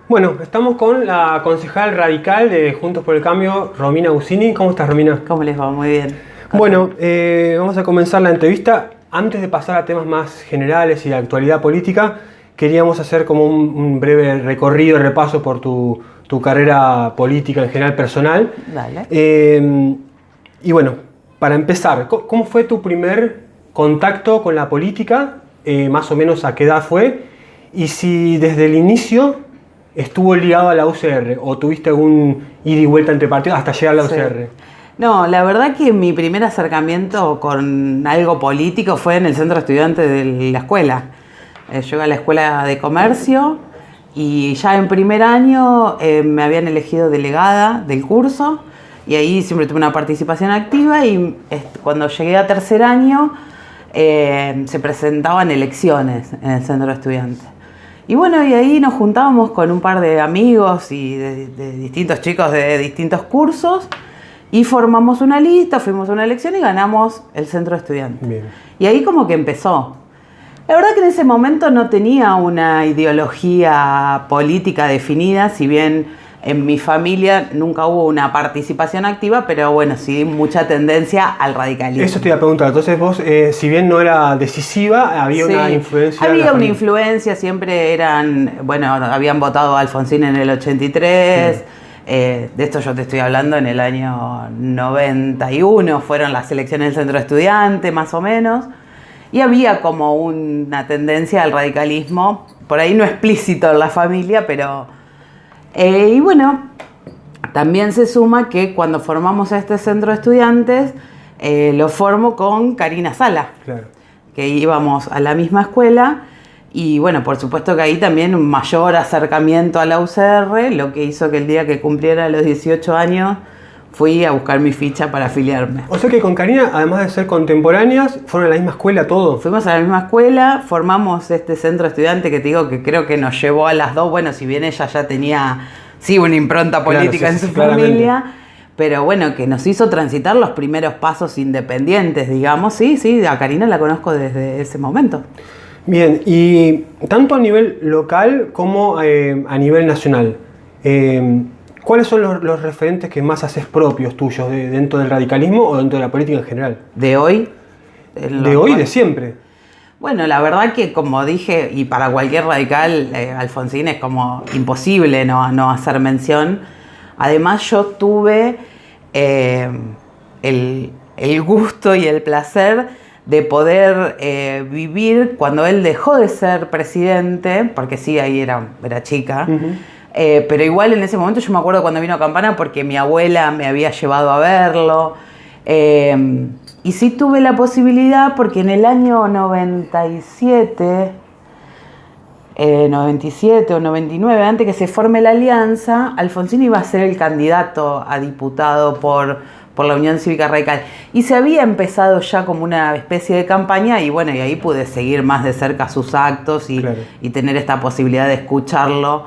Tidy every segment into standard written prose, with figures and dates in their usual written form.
Bueno, estamos con la concejal radical de Juntos por el Cambio, Romina Gusini. ¿Cómo estás, Romina? ¿Cómo les va? Muy bien. Bueno, vamos a comenzar la entrevista. Antes de pasar a temas más generales y de actualidad política, queríamos hacer como un breve recorrido, repaso por tu carrera política en general, personal. Dale. Y bueno, para empezar, ¿cómo fue tu primer contacto con la política? Más o menos a qué edad fue. Y si desde el inicio estuvo ligado a la UCR o tuviste algún ida y vuelta entre partidos hasta llegar a la UCR. No, la verdad que mi primer acercamiento con algo político fue en el centro estudiante de la escuela. Yo iba a la escuela de comercio y ya en primer año me habían elegido delegada del curso y ahí siempre tuve una participación activa y cuando llegué a tercer año se presentaban elecciones en el centro estudiante. Y bueno, y ahí nos juntábamos con un par de amigos y de distintos chicos de distintos cursos y formamos una lista, fuimos a una elección y ganamos el centro estudiante. Bien. Y ahí como que empezó. La verdad que en ese momento no tenía una ideología política definida, si bien en mi familia nunca hubo una participación activa, pero bueno, sí mucha tendencia al radicalismo. Eso te iba a preguntar. Entonces vos, si bien no era decisiva, había una influencia. Había una influencia, siempre eran, bueno, habían votado a Alfonsín en el 83. Sí. De esto yo te estoy hablando en el año 91, fueron las elecciones del centro estudiante, más o menos. Y había como una tendencia al radicalismo, por ahí no explícito en la familia, pero... y bueno, también se suma que cuando formamos este centro de estudiantes, lo formo con Karina Sala, claro, que íbamos a la misma escuela. Y bueno, por supuesto que ahí también un mayor acercamiento a la UCR, lo que hizo que el día que cumpliera los 18 años fui a buscar mi ficha para afiliarme. O sea que con Karina, además de ser contemporáneas, fueron a la misma escuela todos. Fuimos a la misma escuela, formamos este centro estudiante que te digo que creo que nos llevó a las dos. Bueno, si bien ella ya tenía, sí, una impronta política, claro, en su familia, pero bueno, que nos hizo transitar los primeros pasos independientes, digamos. Sí, a Karina la conozco desde ese momento. Bien, y tanto a nivel local como a nivel nacional, ¿cuáles son los referentes que más haces propios tuyos dentro del radicalismo o dentro de la política en general? ¿De hoy? ¿De hoy y de siempre? Bueno, la verdad que como dije, y para cualquier radical, Alfonsín es como imposible no hacer mención. Además yo tuve el gusto y el placer de poder vivir cuando él dejó de ser presidente, porque sí, ahí era chica, pero igual en ese momento yo me acuerdo cuando vino a Campana porque mi abuela me había llevado a verlo, y sí tuve la posibilidad porque en el año 97 o 99, antes que se forme la alianza, Alfonsín iba a ser el candidato a diputado por la Unión Cívica Radical. Y se había empezado ya como una especie de campaña y bueno, y ahí pude seguir más de cerca sus actos y, claro, y tener esta posibilidad de escucharlo,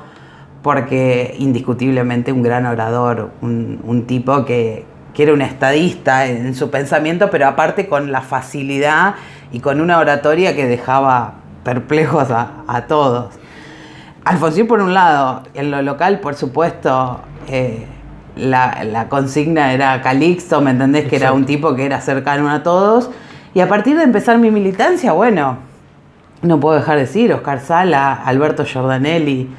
porque indiscutiblemente un gran orador, un tipo que era un estadista en su pensamiento, pero aparte con la facilidad y con una oratoria que dejaba perplejos a todos. Alfonsín por un lado, en lo local por supuesto, la consigna era Calixto, ¿me entendés? Que era un tipo que era cercano a todos. Y a partir de empezar mi militancia, bueno, no puedo dejar de decir, Oscar Sala, Alberto Giordanelli,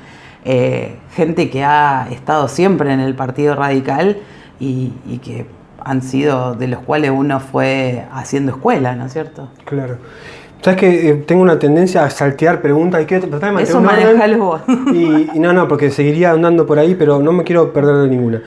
gente que ha estado siempre en el Partido Radical y que han sido de los cuales uno fue haciendo escuela, ¿no es cierto? Claro. Sabes que tengo una tendencia a saltear preguntas y quiero tratar de mantener eso manejalo vos. Y no, porque seguiría andando por ahí, pero no me quiero perder de ninguna.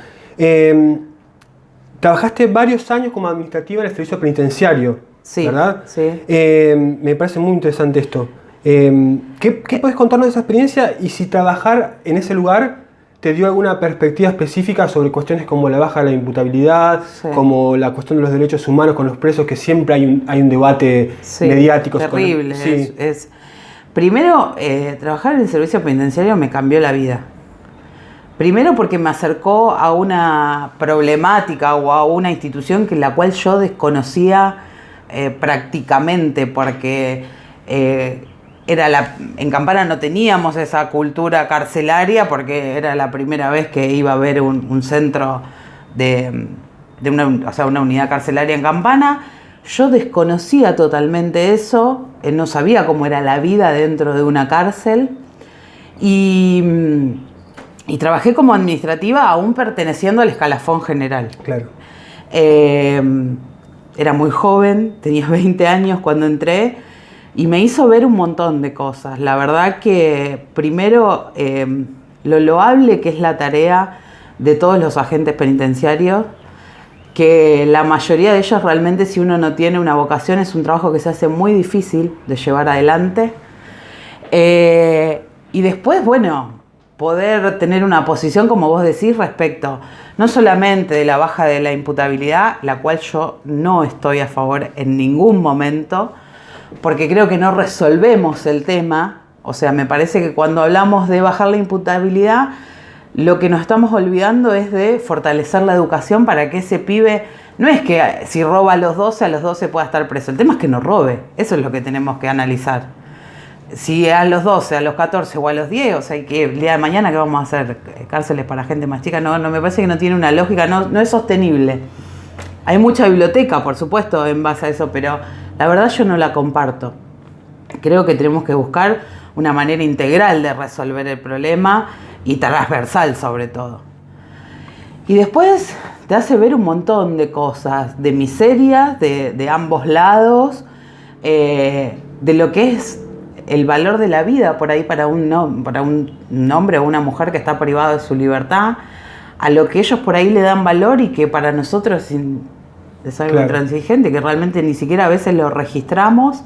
Trabajaste varios años como administrativa en el servicio penitenciario, sí, ¿verdad? Sí. Me parece muy interesante esto. ¿Qué puedes contarnos de esa experiencia y si trabajar en ese lugar te dio alguna perspectiva específica sobre cuestiones como la baja de la imputabilidad, sí, como la cuestión de los derechos humanos con los presos, que siempre hay un debate, sí, mediático? Terrible. Sí. Primero, trabajar en el servicio penitenciario me cambió la vida. Primero porque me acercó a una problemática o a una institución que la cual yo desconocía prácticamente, porque en Campana no teníamos esa cultura carcelaria porque era la primera vez que iba a haber un centro una unidad carcelaria en Campana. Yo desconocía totalmente eso, no sabía cómo era la vida dentro de una cárcel y trabajé como administrativa aún perteneciendo al escalafón general. Claro. Era muy joven, tenía 20 años cuando entré y me hizo ver un montón de cosas. La verdad que primero lo loable que es la tarea de todos los agentes penitenciarios, que la mayoría de ellos realmente, si uno no tiene una vocación, es un trabajo que se hace muy difícil de llevar adelante. Y después, bueno, poder tener una posición, como vos decís, respecto no solamente de la baja de la imputabilidad, la cual yo no estoy a favor en ningún momento, porque creo que no resolvemos el tema. O sea, me parece que cuando hablamos de bajar la imputabilidad, lo que nos estamos olvidando es de fortalecer la educación para que ese pibe, no es que si roba a los 12 pueda estar preso. El tema es que no robe. Eso es lo que tenemos que analizar. Si a los 12, a los 14 o a los 10, o sea, que el día de mañana ¿qué vamos a hacer? ¿Cárceles para gente más chica? No, me parece que no tiene una lógica, no es sostenible. Hay mucha biblioteca, por supuesto, en base a eso, pero la verdad yo no la comparto. Creo que tenemos que buscar una manera integral de resolver el problema y transversal sobre todo. Y después te hace ver un montón de cosas, de miserias, de ambos lados, de lo que es el valor de la vida por ahí para un hombre o una mujer que está privado de su libertad, a lo que ellos por ahí le dan valor y que para nosotros es algo intransigente, que realmente ni siquiera a veces lo registramos.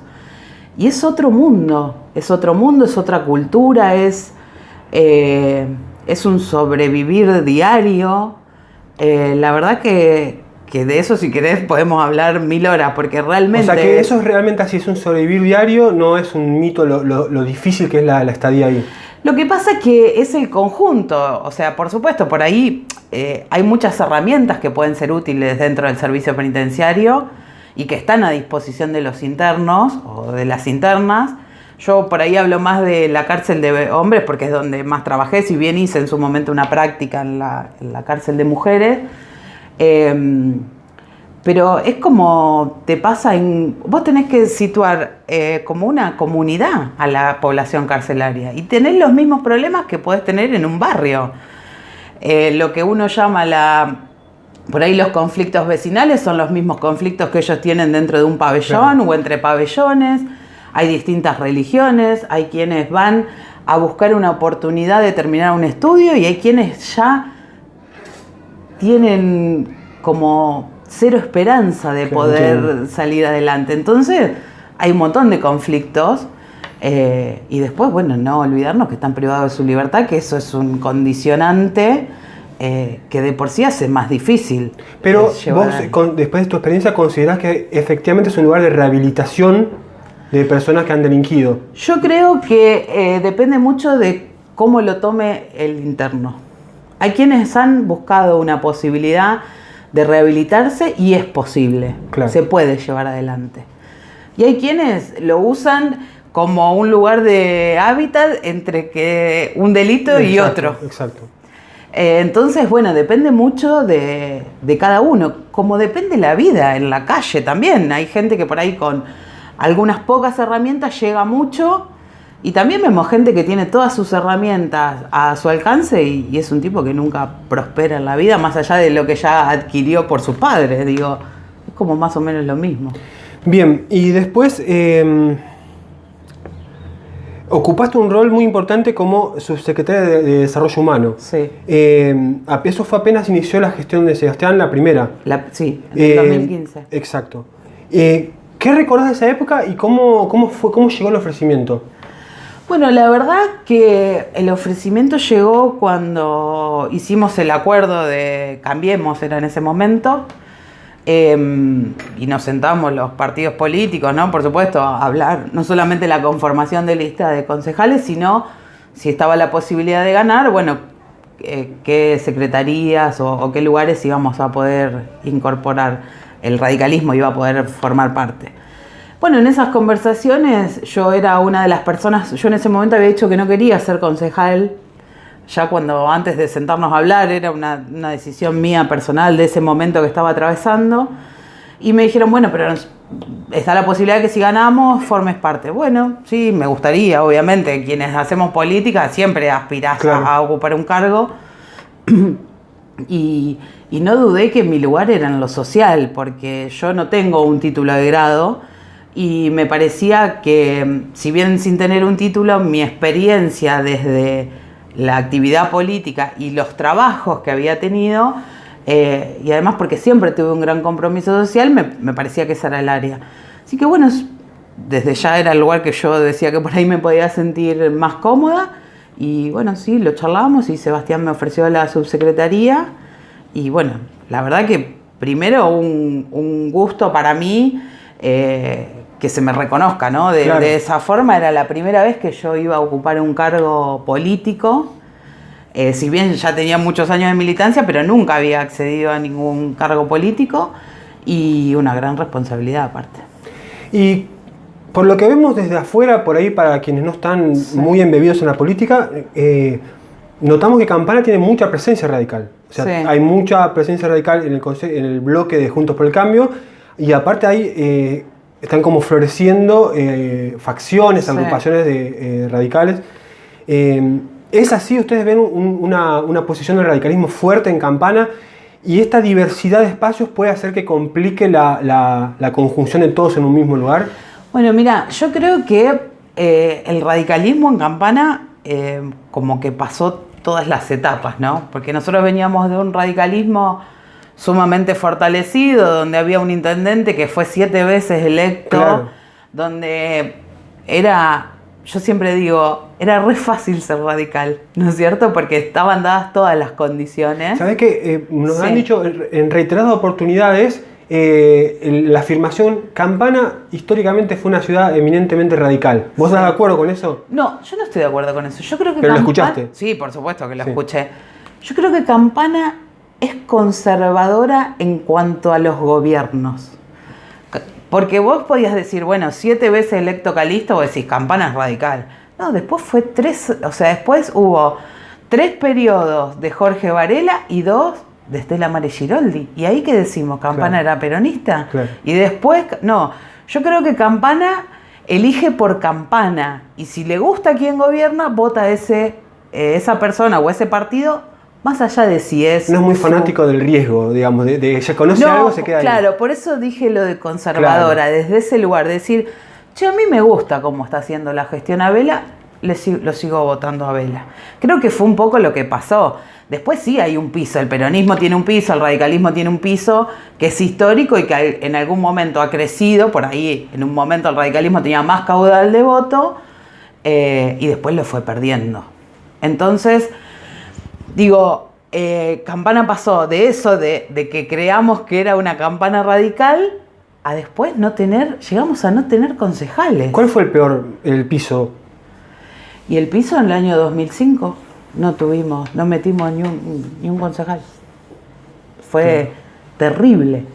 Y es otro mundo, es otra cultura, es un sobrevivir diario. La verdad que de eso, si querés, podemos hablar 1000 horas, porque realmente... O sea, que eso es realmente así, es un sobrevivir diario, no es un mito lo difícil que es la estadía ahí. Lo que pasa es que es el conjunto, o sea, por supuesto, por ahí hay muchas herramientas que pueden ser útiles dentro del servicio penitenciario y que están a disposición de los internos o de las internas. Yo por ahí hablo más de la cárcel de hombres porque es donde más trabajé, si bien hice en su momento una práctica en la cárcel de mujeres. Pero es como te pasa vos tenés que situar como una comunidad a la población carcelaria y tenés los mismos problemas que podés tener en un barrio. Lo que uno llama por ahí los conflictos vecinales son los mismos conflictos que ellos tienen dentro de un pabellón o entre pabellones. Hay distintas religiones, hay quienes van a buscar una oportunidad de terminar un estudio y hay quienes ya tienen como cero esperanza de poder salir adelante. Entonces hay un montón de conflictos y después, bueno, no olvidarnos que están privados de su libertad, que eso es un condicionante que de por sí hace más difícil. Pero vos, después de tu experiencia, ¿considerás que efectivamente es un lugar de rehabilitación de personas que han delinquido? Yo creo que depende mucho de cómo lo tome el interno. Hay quienes han buscado una posibilidad de rehabilitarse y es posible, se puede llevar adelante. Y hay quienes lo usan como un lugar de hábitat entre que un delito y otro. Exacto. Entonces, bueno, depende mucho de cada uno, como depende la vida en la calle también. Hay gente que por ahí con algunas pocas herramientas llega mucho y también vemos gente que tiene todas sus herramientas a su alcance y es un tipo que nunca prospera en la vida, más allá de lo que ya adquirió por sus padres. Digo, es como más o menos lo mismo. Bien, y después ocupaste un rol muy importante como subsecretaria de Desarrollo Humano. Sí. Eso fue apenas inició la gestión de Sebastián, la primera. Sí, en 2015. Exacto. ¿Qué recordás de esa época y cómo llegó el ofrecimiento? Bueno, la verdad que el ofrecimiento llegó cuando hicimos el acuerdo de Cambiemos, era en ese momento, y nos sentamos los partidos políticos, ¿no? Por supuesto, a hablar no solamente de la conformación de lista de concejales, sino si estaba la posibilidad de ganar, bueno, qué secretarías o qué lugares íbamos a poder incorporar, el radicalismo iba a poder formar parte. Bueno, en esas conversaciones yo era una de las personas, yo en ese momento había dicho que no quería ser concejal, ya cuando antes de sentarnos a hablar era una decisión mía personal de ese momento que estaba atravesando, y me dijeron, bueno, pero está la posibilidad de que si ganamos formes parte. Bueno, sí, me gustaría, obviamente, quienes hacemos política siempre aspirás a ocupar un cargo, y no dudé que mi lugar era en lo social, porque yo no tengo un título de grado, y me parecía que, si bien sin tener un título, mi experiencia desde la actividad política y los trabajos que había tenido, y además porque siempre tuve un gran compromiso social, me parecía que esa era el área. Así que bueno, desde ya era el lugar que yo decía que por ahí me podía sentir más cómoda, y bueno, sí, lo charlamos y Sebastián me ofreció la subsecretaría, y bueno, la verdad que primero un gusto para mí, que se me reconozca, ¿no? De esa forma, era la primera vez que yo iba a ocupar un cargo político, si bien ya tenía muchos años de militancia, pero nunca había accedido a ningún cargo político, y una gran responsabilidad aparte. Y por lo que vemos desde afuera, por ahí para quienes no están muy embebidos en la política, notamos que Campana tiene mucha presencia radical. O sea, hay mucha presencia radical en el bloque de Juntos por el Cambio, y aparte hay... están como floreciendo facciones, agrupaciones radicales. ¿Es así? ¿Ustedes ven una posición del radicalismo fuerte en Campana? ¿Y esta diversidad de espacios puede hacer que complique la conjunción de todos en un mismo lugar? Bueno, mira, yo creo que el radicalismo en Campana como que pasó todas las etapas, ¿no? Porque nosotros veníamos de un radicalismo sumamente fortalecido, donde había un intendente que fue 7 veces electo, donde era, yo siempre digo, era re fácil ser radical, ¿no es cierto? Porque estaban dadas todas las condiciones. ¿Sabés qué? Nos han dicho en reiteradas oportunidades, la afirmación, Campana históricamente fue una ciudad eminentemente radical. ¿Vos estás de acuerdo con eso? No, yo no estoy de acuerdo con eso. Yo creo que ¿Pero lo escuchaste? Sí, por supuesto que lo escuché. Yo creo que Campana es conservadora en cuanto a los gobiernos. Porque vos podías decir, bueno, 7 veces electo Calisto, vos decís, Campana es radical. No, después fue 3, o sea, después hubo 3 periodos de Jorge Varela y 2 de Estela Maris Giroldi. Y ahí que decimos, ¿Campana era peronista? Y después, no, yo creo que Campana elige por Campana. Y si le gusta quién gobierna, vota esa persona o ese partido, más allá de si es... No es muy fanático del riesgo, digamos, de ya conoce algo, se queda ahí. Claro, por eso dije lo de conservadora, desde ese lugar, de decir, che, a mí me gusta cómo está haciendo la gestión a Vela, lo sigo votando a Vela. Creo que fue un poco lo que pasó. Después sí hay un piso, el peronismo tiene un piso, el radicalismo tiene un piso que es histórico y que en algún momento ha crecido, por ahí en un momento el radicalismo tenía más caudal de voto, y después lo fue perdiendo. Entonces... digo, Campana pasó de eso, de que creamos que era una Campana radical, a después llegamos a no tener concejales. ¿Cuál fue el piso? Y el piso en el año 2005 no metimos ni un concejal. Fue terrible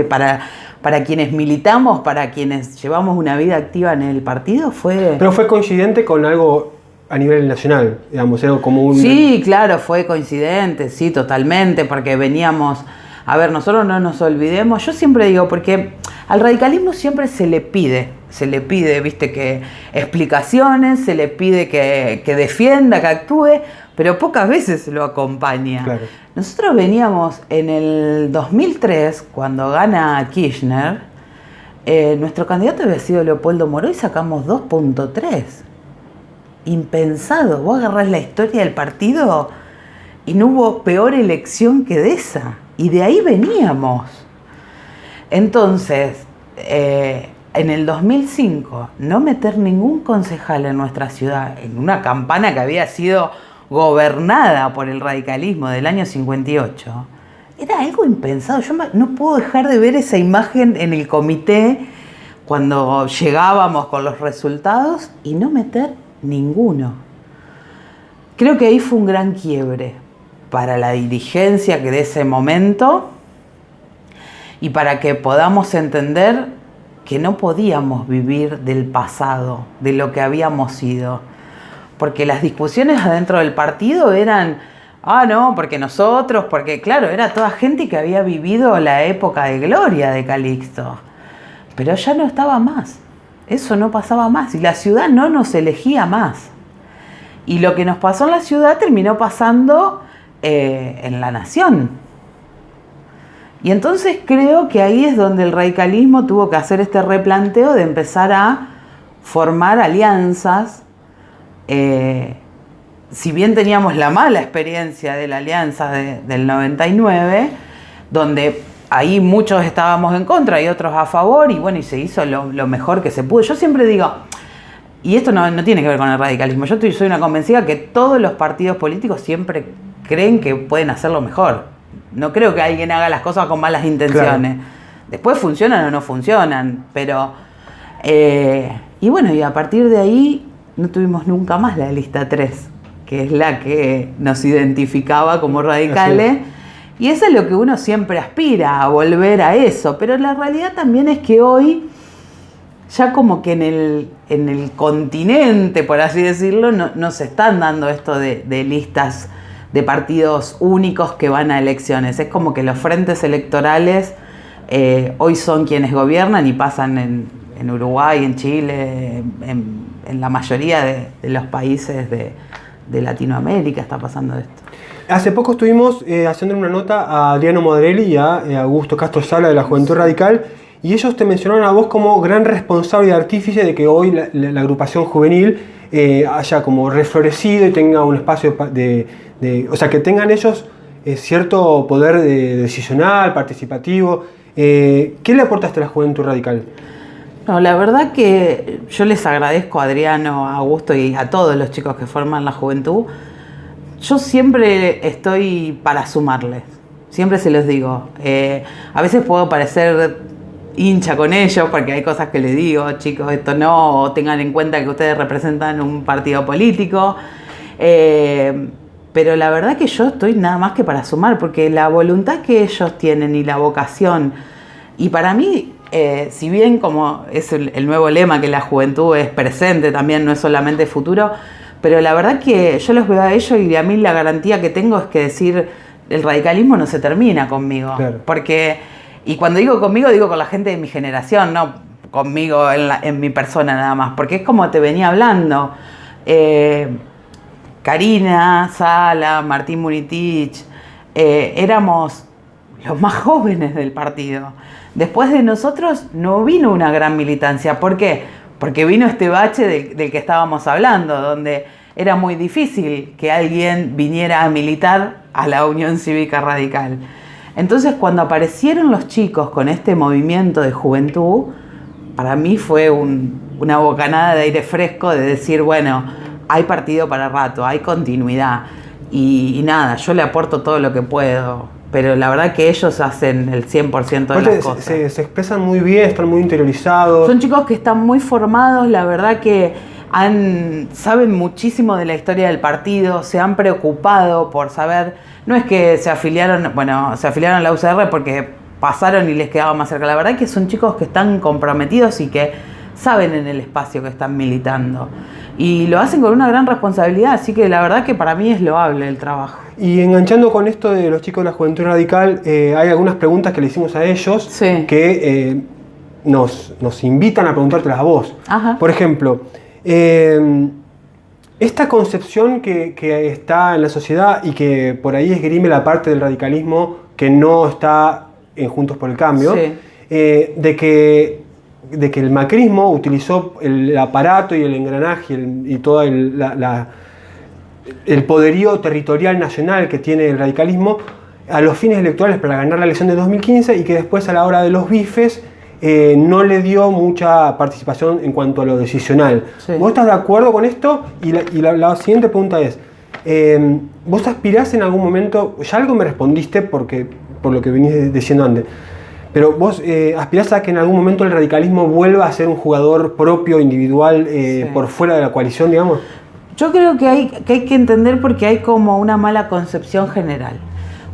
para quienes militamos, para quienes llevamos una vida activa en el partido, fue... Pero fue coincidente con algo a nivel nacional, digamos, era como un... Sí, claro, fue coincidente, sí, totalmente, porque veníamos... A ver, nosotros no nos olvidemos, yo siempre digo, porque al radicalismo siempre se le pide, viste, que explicaciones, se le pide que defienda, que actúe, pero pocas veces lo acompaña. Claro. Nosotros veníamos en el 2003, cuando gana Kirchner, nuestro candidato había sido Leopoldo Moró y sacamos 2.3. Impensado. Vos agarrás la historia del partido y no hubo peor elección que de esa. Y de ahí veníamos. Entonces, en el 2005, no meter ningún concejal en nuestra ciudad, en una Campana que había sido gobernada por el radicalismo del año 58, era algo impensado. Yo no puedo dejar de ver esa imagen en el comité cuando llegábamos con los resultados y no meter ninguno. Creo que ahí fue un gran quiebre para la dirigencia que de ese momento y para que podamos entender que no podíamos vivir del pasado, de lo que habíamos sido. Porque las discusiones adentro del partido eran, no, porque nosotros, porque claro, era toda gente que había vivido la época de gloria de Calixto. Pero ya no estaba más, eso no pasaba más y la ciudad no nos elegía más. Y lo que nos pasó en la ciudad terminó pasando en la nación. Y entonces creo que ahí es donde el radicalismo tuvo que hacer este replanteo de empezar a formar alianzas. Si bien teníamos la mala experiencia de la alianza del 99, donde ahí muchos estábamos en contra y otros a favor, y bueno, y se hizo lo mejor que se pudo. Yo siempre digo, y esto no tiene que ver con el radicalismo, yo soy una convencida que todos los partidos políticos siempre creen que pueden hacerlo mejor. No creo que alguien haga las cosas con malas intenciones. Claro. Después funcionan o no funcionan, pero... y bueno, y a partir de ahí no tuvimos nunca más la lista 3, que es la que nos identificaba como radicales. Y eso es lo que uno siempre aspira, a volver a eso. Pero la realidad también es que hoy, ya como que en el continente, por así decirlo, no se están dando esto de listas de partidos únicos que van a elecciones. Es como que los frentes electorales hoy son quienes gobiernan y pasan en Uruguay, en Chile, en la mayoría de los países de Latinoamérica está pasando esto. Hace poco estuvimos haciendo una nota a Adriano Modarelli y a Augusto Castro Sala de la Juventud Radical, y ellos te mencionaron a vos como gran responsable y artífice de que hoy la agrupación juvenil haya como reflorecido y tenga un espacio o sea, que tengan ellos cierto poder decisional, participativo. ¿Qué le aportaste a la Juventud Radical? No, la verdad que yo les agradezco a Adriano, a Augusto y a todos los chicos que forman la Juventud. Yo siempre estoy para sumarles, siempre se los digo. A veces puedo parecer hincha con ellos porque hay cosas que les digo, chicos, esto no, o tengan en cuenta que ustedes representan un partido político. Pero la verdad que yo estoy nada más que para sumar, porque la voluntad que ellos tienen y la vocación, y para mí, si bien como es el nuevo lema que la juventud es presente también, no es solamente futuro, pero la verdad que yo los veo a ellos y a mí la garantía que tengo es que decir, el radicalismo no se termina conmigo. Claro. Porque, y cuando digo conmigo, digo con la gente de mi generación, no conmigo en mi persona nada más, porque es como te venía hablando. Karina, Sala, Martín Muritich, éramos los más jóvenes del partido. Después de nosotros no vino una gran militancia. ¿Por qué? Porque vino este bache del que estábamos hablando, donde era muy difícil que alguien viniera a militar a la Unión Cívica Radical. Entonces, cuando aparecieron los chicos con este movimiento de juventud, para mí fue una bocanada de aire fresco de decir, bueno, hay partido para rato, hay continuidad. Y nada, yo le aporto todo lo que puedo. Pero la verdad que ellos hacen el 100% de las cosas. Se expresan muy bien, están muy interiorizados. Son chicos que están muy formados, la verdad que saben muchísimo de la historia del partido, se han preocupado por saber. No es que se afiliaron a la UCR porque pasaron y les quedaba más cerca. La verdad que son chicos que están comprometidos y que saben en el espacio que están militando. Y lo hacen con una gran responsabilidad, así que la verdad que para mí es loable el trabajo. Y enganchando con esto de los chicos de la Juventud Radical, hay algunas preguntas que le hicimos a ellos, sí, que nos invitan a preguntártelas a vos. Ajá. Por ejemplo, esta concepción que está en la sociedad y que por ahí esgrime la parte del radicalismo que no está en Juntos por el Cambio, sí, de que el macrismo utilizó el aparato y el engranaje y todo el poderío territorial nacional que tiene el radicalismo a los fines electorales para ganar la elección de 2015, y que después a la hora de los bifes no le dio mucha participación en cuanto a lo decisional. Sí. ¿Vos estás de acuerdo con esto? Y la siguiente pregunta es, ¿vos aspirás en algún momento, ya algo me respondiste por lo que venís diciendo antes, pero vos aspirás a que en algún momento el radicalismo vuelva a ser un jugador propio, individual, sí, por fuera de la coalición, digamos? Yo creo que hay que entender, porque hay como una mala concepción general.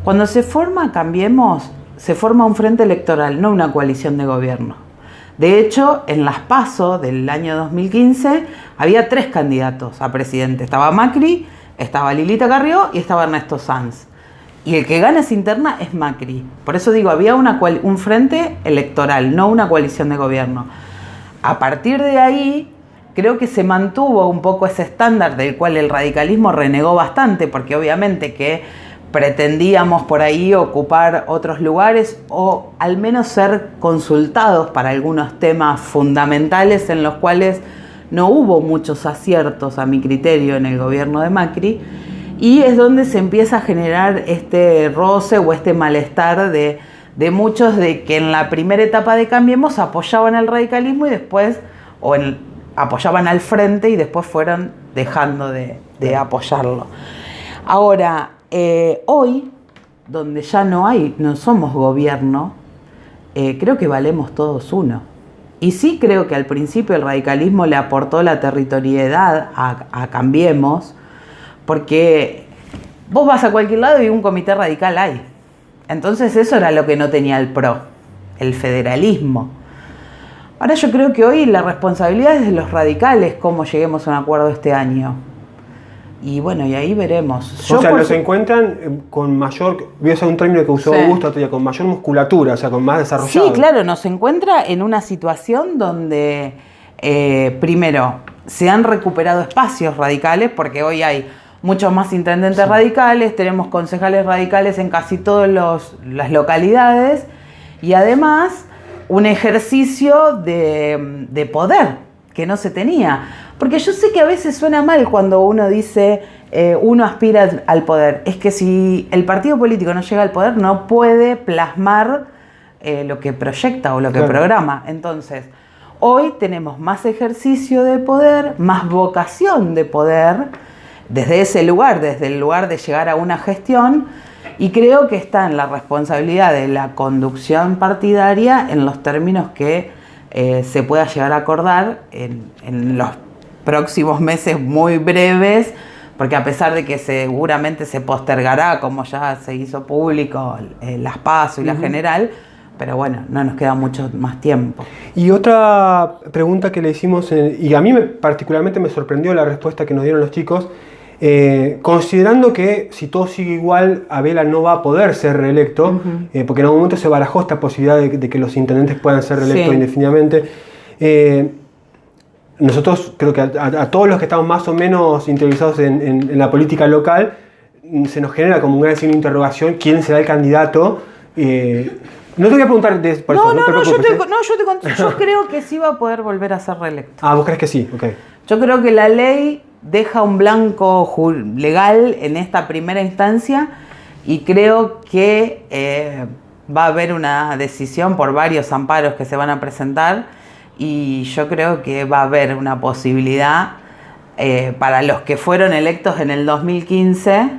Cuando se forma Cambiemos, se forma un frente electoral, no una coalición de gobierno. De hecho, en las PASO del año 2015 había 3 candidatos a presidente. Estaba Macri, estaba Lilita Carrió y estaba Ernesto Sanz. Y el que gana esa interna es Macri. Por eso digo, había un frente electoral, no una coalición de gobierno. A partir de ahí, creo que se mantuvo un poco ese estándar del cual el radicalismo renegó bastante, porque obviamente que pretendíamos por ahí ocupar otros lugares o al menos ser consultados para algunos temas fundamentales en los cuales no hubo muchos aciertos a mi criterio en el gobierno de Macri, y es donde se empieza a generar este roce o este malestar de muchos de que en la primera etapa de Cambiemos apoyaban al radicalismo y después, apoyaban al frente y después fueron dejando de apoyarlo. Ahora, hoy, donde ya no somos gobierno, creo que valemos todos uno. Y sí creo que al principio el radicalismo le aportó la territorialidad a Cambiemos, porque vos vas a cualquier lado y un comité radical hay. Entonces eso era lo que no tenía el PRO, el federalismo. Ahora yo creo que hoy la responsabilidad es de los radicales cómo lleguemos a un acuerdo este año. Y bueno, y ahí veremos. O sea, los encuentran con mayor, voy a usar un término que usó Augusto otro día, con mayor musculatura, o sea, con más desarrollado. Sí, claro, nos encuentra en una situación donde, primero, se han recuperado espacios radicales, porque hoy hay muchos más intendentes radicales, tenemos concejales radicales en casi todas las localidades, y además un ejercicio de poder que no se tenía. Porque yo sé que a veces suena mal cuando uno dice uno aspira al poder. Es que si el partido político no llega al poder, no puede plasmar lo que proyecta o lo que programa. Entonces, hoy tenemos más ejercicio de poder, más vocación de poder, desde ese lugar, desde el lugar de llegar a una gestión, y creo que está en la responsabilidad de la conducción partidaria en los términos que se pueda llegar a acordar en los próximos meses muy breves, porque a pesar de que seguramente se postergará, como ya se hizo público, las PASO y la general, pero bueno, no nos queda mucho más tiempo. Y otra pregunta que le hicimos, y a mí particularmente me sorprendió la respuesta que nos dieron los chicos, considerando que si todo sigue igual, Abela no va a poder ser reelecto, porque en algún momento se barajó esta posibilidad de que los intendentes puedan ser reelectos indefinidamente. Nosotros creo que a todos los que estamos más o menos interiorizados en la política local, se nos genera como un gran signo de interrogación quién será el candidato. No te voy a preguntar por eso, no te preocupes. Yo creo que sí va a poder volver a ser reelecto. Ah, ¿vos crees que sí? Ok. Yo creo que la ley deja un blanco legal en esta primera instancia, y creo que va a haber una decisión por varios amparos que se van a presentar, y yo creo que va a haber una posibilidad para los que fueron electos en el 2015,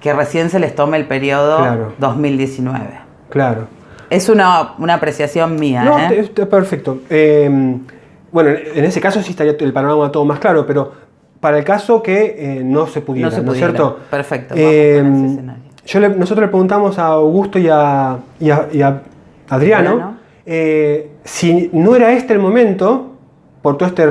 que recién se les tome el periodo 2019. Claro. Es una apreciación mía. No, está perfecto. Bueno, en ese caso sí estaría el panorama todo más claro, pero para el caso que no se pudiera, ¿no es cierto? Perfecto. Vamos con ese escenario. Nosotros le preguntamos a Augusto y a Adriano si no era este el momento, por todo este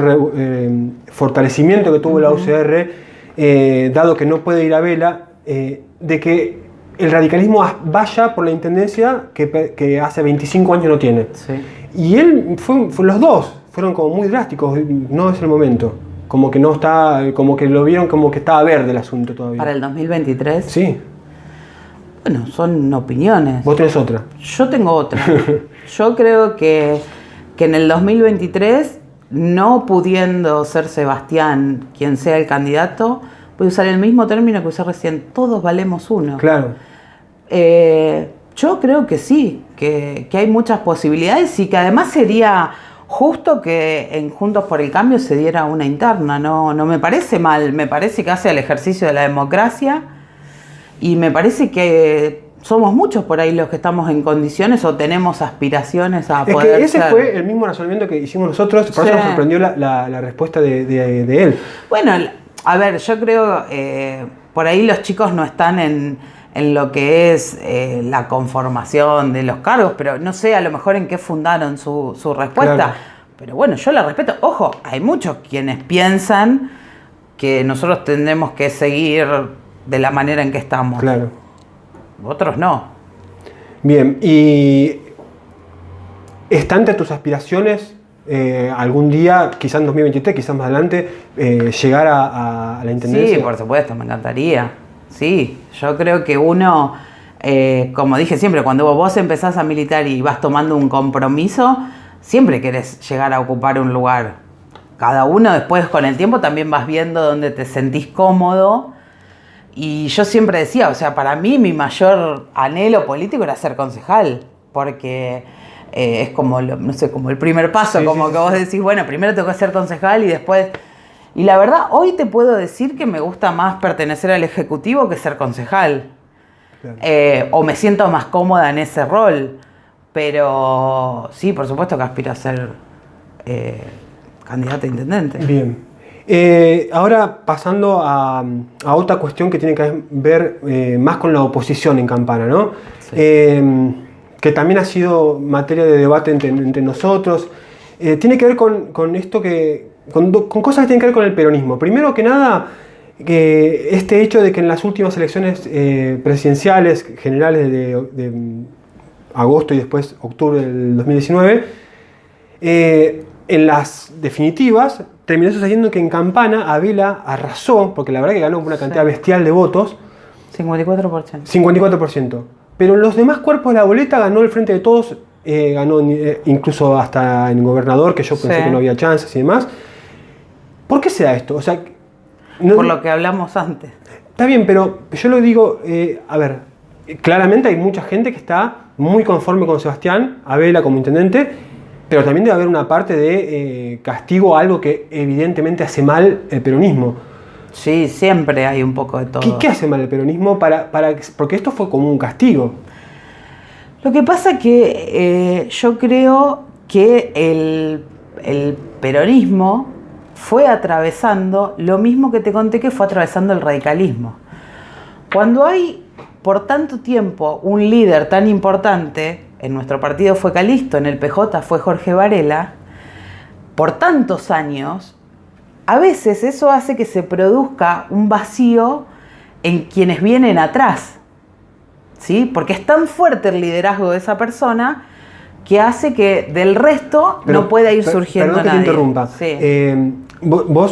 fortalecimiento que tuvo la UCR, dado que no puede ir a Abela, de que el radicalismo vaya por la intendencia que hace 25 años no tiene. Sí. Y él los dos fueron como muy drásticos, no es el momento. Como que no está, como que lo vieron como que estaba verde el asunto todavía. ¿Para el 2023? Sí. Bueno, son opiniones. ¿Vos tenés otra? Yo tengo otra. Yo creo que en el 2023, no pudiendo ser Sebastián quien sea el candidato, voy a usar el mismo término que usé recién, todos valemos uno. Claro. Yo creo que sí, que hay muchas posibilidades, y que además sería justo que en Juntos por el Cambio se diera una interna. No me parece mal, me parece que hace el ejercicio de la democracia, y me parece que somos muchos por ahí los que estamos en condiciones o tenemos aspiraciones a poder que ese fue el mismo razonamiento que hicimos nosotros, por eso nos sorprendió la respuesta de él. Bueno, a ver, yo creo, por ahí los chicos no están en lo que es la conformación de los cargos, pero no sé a lo mejor en qué fundaron su respuesta. Claro. Pero bueno, yo la respeto. Ojo, hay muchos quienes piensan que nosotros tendremos que seguir de la manera en que estamos. Claro. Otros no. Bien, ¿y está entre tus aspiraciones algún día, quizás en 2023, quizás más adelante, llegar a la intendencia? Sí, por supuesto, me encantaría. Sí, yo creo que uno, como dije siempre, cuando vos empezás a militar y vas tomando un compromiso, siempre querés llegar a ocupar un lugar. Cada uno después con el tiempo también vas viendo dónde te sentís cómodo. Y yo siempre decía, o sea, para mí mi mayor anhelo político era ser concejal, porque es como, no sé, como el primer paso, sí, como sí, que vos decís, bueno, primero tengo que ser concejal y después... Y la verdad, hoy te puedo decir que me gusta más pertenecer al Ejecutivo que ser concejal. Claro. O me siento más cómoda en ese rol. Pero sí, por supuesto que aspiro a ser candidata a intendente. Bien. Ahora pasando a otra cuestión que tiene que ver más con la oposición en Campana, ¿no? Sí. Que también ha sido materia de debate entre nosotros. Tiene que ver con esto con cosas que tienen que ver con el peronismo. Primero que nada, este hecho de que en las últimas elecciones presidenciales generales de agosto y después octubre del 2019, en las definitivas terminó sucediendo que en Campana Abela arrasó, porque la verdad que ganó una cantidad bestial de votos. 54%. 54%. Pero en los demás cuerpos de la boleta ganó el Frente de Todos, ganó incluso hasta en gobernador, que yo pensé que no había chances y demás. ¿Por qué se da esto? O sea, por lo que hablamos antes. Está bien, pero yo lo digo, a ver, claramente hay mucha gente que está muy conforme con Sebastián Abela como intendente, pero también debe haber una parte de castigo a algo que evidentemente hace mal el peronismo. Sí, siempre hay un poco de todo. ¿Qué hace mal el peronismo? Porque esto fue como un castigo. Lo que pasa que yo creo que el peronismo fue atravesando lo mismo que te conté que fue atravesando el radicalismo. Cuando hay por tanto tiempo un líder tan importante, en nuestro partido fue Calixto, en el PJ fue Jorge Varela, por tantos años, a veces eso hace que se produzca un vacío en quienes vienen atrás, ¿sí? Porque es tan fuerte el liderazgo de esa persona que hace que del resto no pueda ir surgiendo nadie. Perdón que te interrumpa. Sí.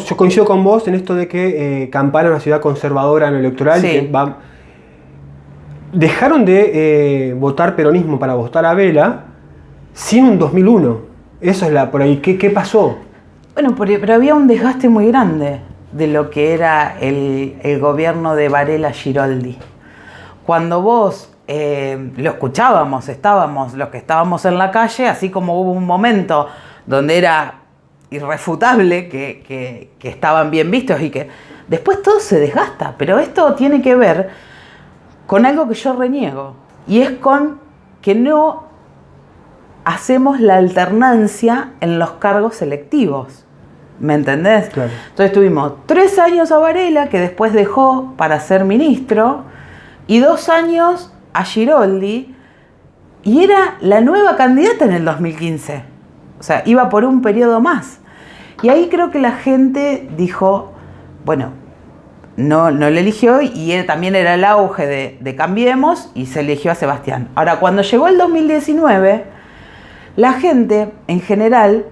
Yo coincido con vos en esto de que Campana es una ciudad conservadora en lo electoral. Sí. Que dejaron de votar peronismo para votar a Abela sin un 2001. Eso es por ahí. ¿Qué pasó? Bueno, pero había un desgaste muy grande de lo que era el gobierno de Varela Giroldi. Cuando vos lo escuchábamos, estábamos los que estábamos en la calle, así como hubo un momento donde era irrefutable que estaban bien vistos y que después todo se desgasta, pero esto tiene que ver con algo que yo reniego y es con que no hacemos la alternancia en los cargos electivos, ¿me entendés? Claro. Entonces tuvimos 3 años a Varela, que después dejó para ser ministro, y 2 años a Giroldi, y era la nueva candidata en el 2015. O sea, iba por un periodo más. Y ahí creo que la gente dijo, bueno, no le eligió, y también era el auge de Cambiemos, y se eligió a Sebastián. Ahora, cuando llegó el 2019, la gente, en general,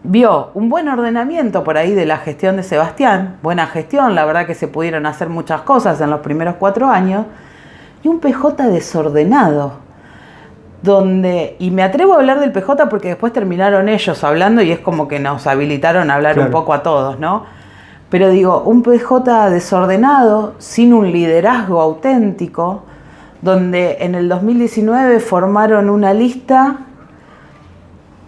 vio un buen ordenamiento por ahí de la gestión de Sebastián, buena gestión, la verdad que se pudieron hacer muchas cosas en los primeros 4 años, y un PJ desordenado, y me atrevo a hablar del PJ porque después terminaron ellos hablando y es como que nos habilitaron a hablar un poco a todos, ¿no? Pero digo, un PJ desordenado, sin un liderazgo auténtico, donde en el 2019 formaron una lista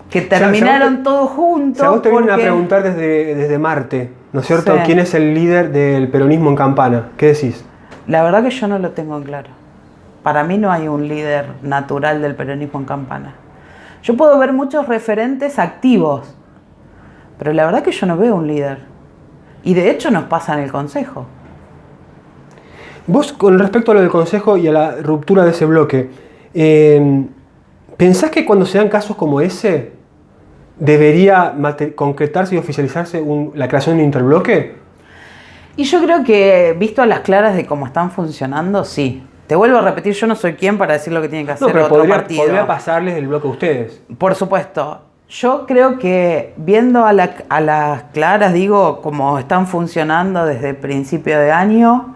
que terminaron todos juntos. Si a vos te vienen a preguntar desde Marte, ¿no es cierto? Sí. ¿Quién es el líder del peronismo en Campana? ¿Qué decís? La verdad que yo no lo tengo en claro. Para mí no hay un líder natural del peronismo en Campana. Yo puedo ver muchos referentes activos, pero la verdad que yo no veo un líder. Y de hecho nos pasa en el Consejo. Vos, con respecto a lo del Consejo y a la ruptura de ese bloque, ¿pensás que cuando se dan casos como ese, debería concretarse y oficializarse la creación de un interbloque? Y yo creo que, visto a las claras de cómo están funcionando, sí. Te vuelvo a repetir, yo no soy quien para decir lo que tiene que hacer pero otro partido. Podría pasarles el bloque a ustedes. Por supuesto. Yo creo que viendo a las claras, digo, cómo están funcionando desde el principio de año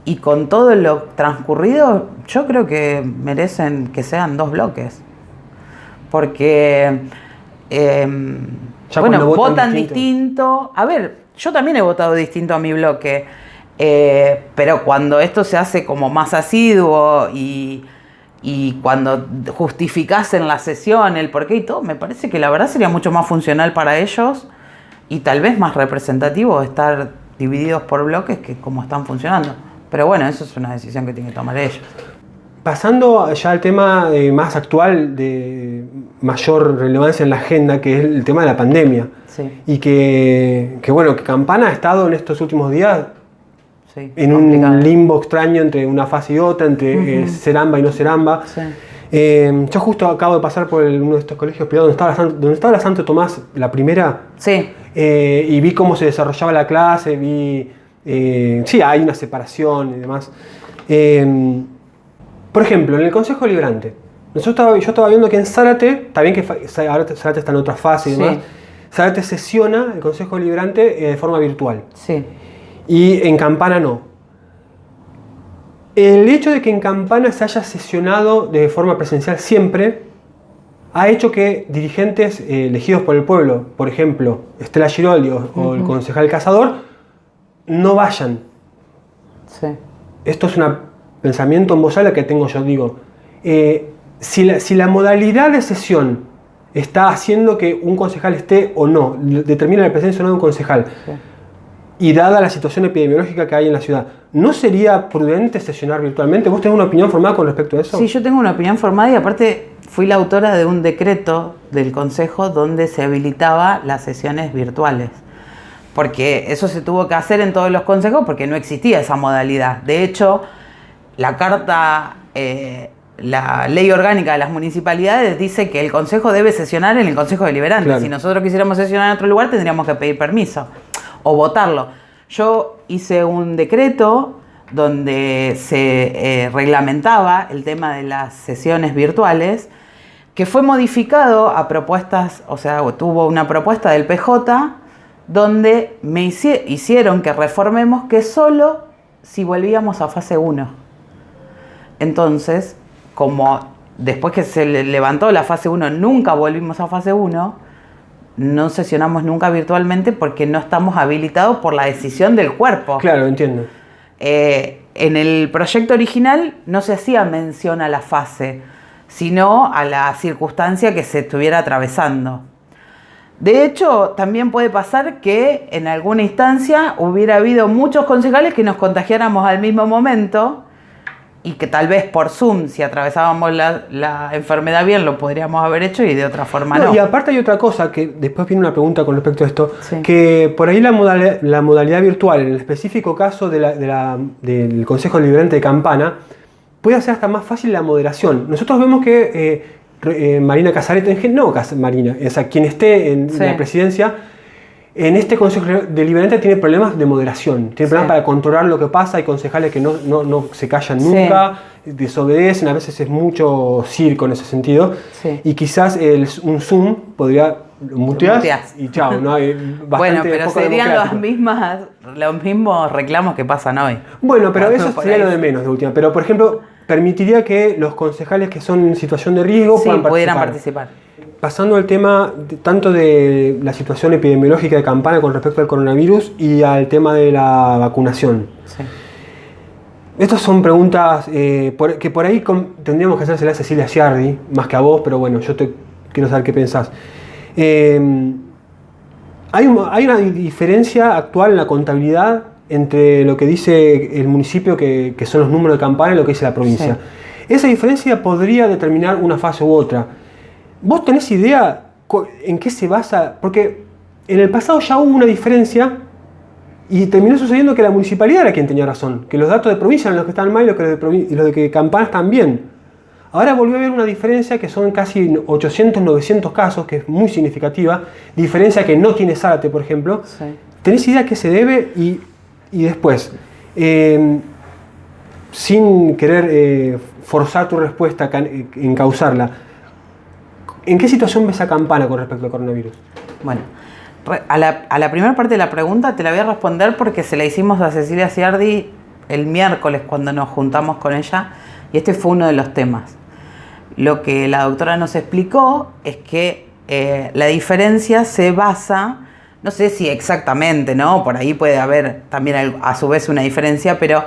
y con todo lo transcurrido, yo creo que merecen que sean 2 bloques. Porque, bueno, votan distinto. A ver, yo también he votado distinto a mi bloque, pero cuando esto se hace como más asiduo y cuando justificasen la sesión, el porqué y todo, me parece que la verdad sería mucho más funcional para ellos y tal vez más representativo estar divididos por bloques que como están funcionando. Pero bueno, eso es una decisión que tienen que tomar ellos. Pasando ya al tema más actual, de mayor relevancia en la agenda, que es el tema de la pandemia. Sí. Y que bueno, que Campana ha estado en estos últimos días en complicado. Un limbo extraño entre una fase y otra, entre Seramba y no Seramba. Sí. Yo justo acabo de pasar por uno de estos colegios privados donde estaba la Santo Tomás, la primera, sí. Y vi cómo se desarrollaba la clase, sí, hay una separación y demás. Por ejemplo, en el Consejo Deliberante, yo estaba viendo que en Zárate, está bien que ahora Zárate está en otra fase y demás, Sí. Zárate sesiona el Consejo Deliberante de forma virtual. Sí. Y en Campana no. El hecho de que en Campana se haya sesionado de forma presencial siempre ha hecho que dirigentes elegidos por el pueblo, por ejemplo, Estela Giroldi o el concejal Cazador, no vayan. Sí. Esto es un pensamiento en voz alta que tengo yo. Digo, si la modalidad de sesión está haciendo que un concejal esté o no, determina la presencia o no de un concejal, Sí. y dada la situación epidemiológica que hay en la ciudad, ¿no sería prudente sesionar virtualmente? ¿Vos tenés una opinión formada con respecto a eso? Sí, yo tengo una opinión formada y aparte fui la autora de un decreto del Consejo donde se habilitaba las sesiones virtuales. Porque eso se tuvo que hacer en todos los consejos porque no existía esa modalidad. De hecho, la carta, la ley orgánica de las municipalidades dice que el Consejo debe sesionar en el Consejo Deliberante. Claro. Si nosotros quisiéramos sesionar en otro lugar tendríamos que pedir permiso o votarlo. Yo hice un decreto donde se reglamentaba el tema de las sesiones virtuales, que fue modificado a propuestas, o sea, tuvo una propuesta del PJ donde me hicieron que reformemos que solo si volvíamos a fase 1. Entonces, como después que se levantó la fase 1 nunca volvimos a fase 1, no sesionamos nunca virtualmente porque no estamos habilitados por la decisión del cuerpo. Claro, entiendo. En el proyecto original no se hacía mención a la fase, sino a la circunstancia que se estuviera atravesando. De hecho, también puede pasar que en alguna instancia hubiera habido muchos concejales que nos contagiáramos al mismo momento y que tal vez por Zoom, si atravesábamos la enfermedad bien, lo podríamos haber hecho y de otra forma no. Y aparte hay otra cosa, que después viene una pregunta con respecto a esto, Sí. que por ahí la modalidad virtual, en el específico caso del Consejo Deliberante de Campana, puede hacer hasta más fácil la moderación. Nosotros vemos que Marina Casareto, no Marina, o sea, quien esté en Sí. la presidencia, en este Consejo Deliberante tiene problemas de moderación, tiene problemas para controlar lo que pasa, hay concejales que no se callan nunca, desobedecen, a veces es mucho circo en ese sentido, y quizás un Zoom podría mutear y chao, ¿no? Hay bastante bueno, pero poco serían democrático. los mismos reclamos que pasan hoy. Bueno, pero Claro, eso por sería ahí lo de menos de última. Pero, por ejemplo, permitiría que los concejales que son en situación de riesgo pudieran participar. Pasando al tema tanto de la situación epidemiológica de Campana con respecto al coronavirus y al tema de la vacunación. Sí. Estas son preguntas que por ahí tendríamos que hacérselas a Cecilia Ciardi, más que a vos, pero bueno, yo quiero saber qué pensás. Hay una diferencia actual en la contabilidad entre lo que dice el municipio, que son los números de Campana, y lo que dice la provincia. Sí. Esa diferencia podría determinar una fase u otra. ¿Vos tenés idea en qué se basa? Porque en el pasado ya hubo una diferencia Y terminó sucediendo que la municipalidad era quien tenía razón, que los datos de provincia eran los que estaban mal y los de que Campana también. Ahora volvió a haber una diferencia que son casi 800, 900 casos, que es muy significativa, diferencia que no tiene Zárate, por ejemplo. Sí. ¿Tenés idea a qué se debe? Y después, sin querer forzar tu respuesta, encauzarla, ¿en qué situación ves a Campana con respecto al coronavirus? Bueno, a la primera parte de la pregunta te la voy a responder porque se la hicimos a Cecilia Ciardi el miércoles cuando nos juntamos con ella y este fue uno de los temas. Lo que la doctora nos explicó es que la diferencia se basa, no sé si exactamente, ¿no? Por ahí puede haber también a su vez una diferencia, pero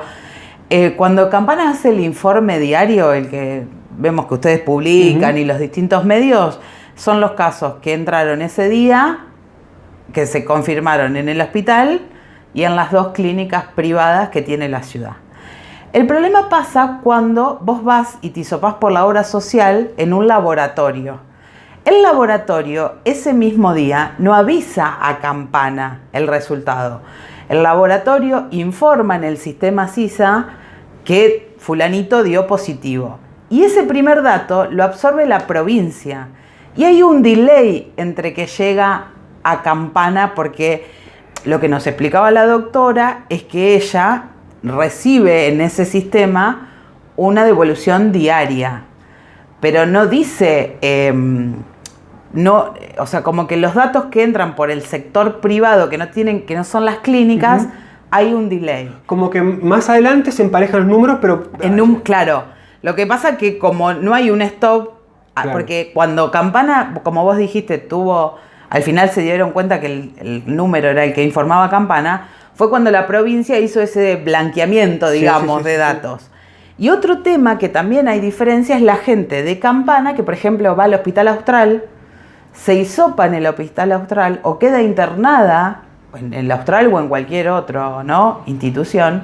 cuando Campana hace el informe diario, el que vemos que ustedes publican y los distintos medios, son los casos que entraron ese día, que se confirmaron en el hospital y en las 2 clínicas privadas que tiene la ciudad. El problema pasa cuando vos vas y te hisopás por la obra social en un laboratorio. El laboratorio ese mismo día no avisa a Campana el resultado. El laboratorio informa en el sistema CISA que fulanito dio positivo. Y ese primer dato lo absorbe la provincia. Y hay un delay entre que llega a Campana porque lo que nos explicaba la doctora es que ella recibe en ese sistema una devolución diaria, pero no dice, o sea, como que los datos que entran por el sector privado que no son las clínicas, hay un delay. Como que más adelante se emparejan los números, pero... Claro, lo que pasa es que como no hay un stop, claro. Porque cuando Campana, como vos dijiste, al final se dieron cuenta que el número era el que informaba Campana, fue cuando la provincia hizo ese blanqueamiento, digamos, de datos. Y otro tema que también hay diferencia es la gente de Campana, que por ejemplo va al Hospital Austral, se hisopa en el Hospital Austral o queda internada en el Austral o en cualquier otra, ¿no?, institución.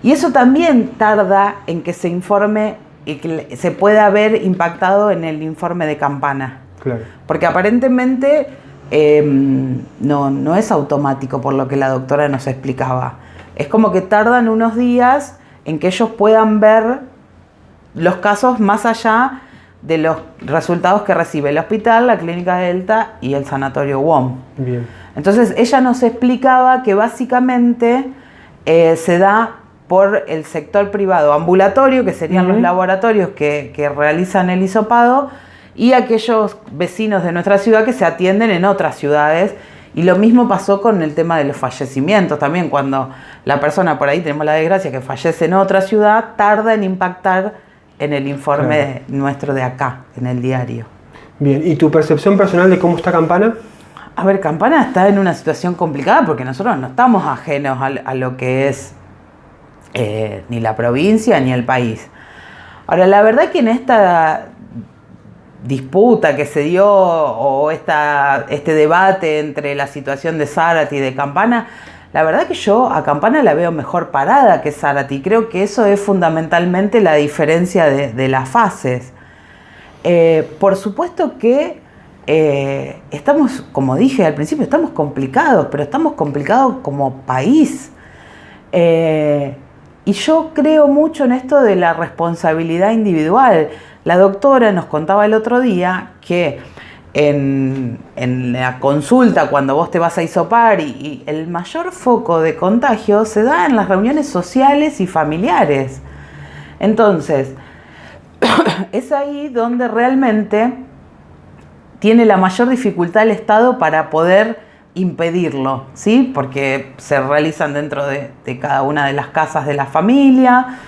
Y eso también tarda en que se informe y que se pueda haber impactado en el informe de Campana. Claro. Porque aparentemente no es automático, por lo que la doctora nos explicaba. Es como que tardan unos días en que ellos puedan ver los casos más allá de los resultados que recibe el hospital, la clínica Delta y el sanatorio WOM. Bien. Entonces ella nos explicaba que básicamente se da por el sector privado ambulatorio, que serían los laboratorios que realizan el hisopado, y aquellos vecinos de nuestra ciudad que se atienden en otras ciudades. Y lo mismo pasó con el tema de los fallecimientos también. Cuando la persona, por ahí tenemos la desgracia que fallece en otra ciudad, tarda en impactar en el informe nuestro de acá, en el diario. Bien, ¿y tu percepción personal de cómo está Campana? A ver, Campana está en una situación complicada porque nosotros no estamos ajenos a lo que es ni la provincia ni el país. Ahora, la verdad que en esta disputa que se dio o este debate entre la situación de Zárate y de Campana, la verdad que yo a Campana la veo mejor parada que Zárate y creo que eso es fundamentalmente la diferencia de las fases. Por supuesto que estamos, como dije al principio, estamos complicados, pero estamos complicados como país. Y yo creo mucho en esto de la responsabilidad individual. La doctora nos contaba el otro día que en la consulta, cuando vos te vas a hisopar, y el mayor foco de contagio se da en las reuniones sociales y familiares. Entonces, es ahí donde realmente tiene la mayor dificultad el Estado para poder impedirlo, ¿sí? Porque se realizan dentro de cada una de las casas de la familia,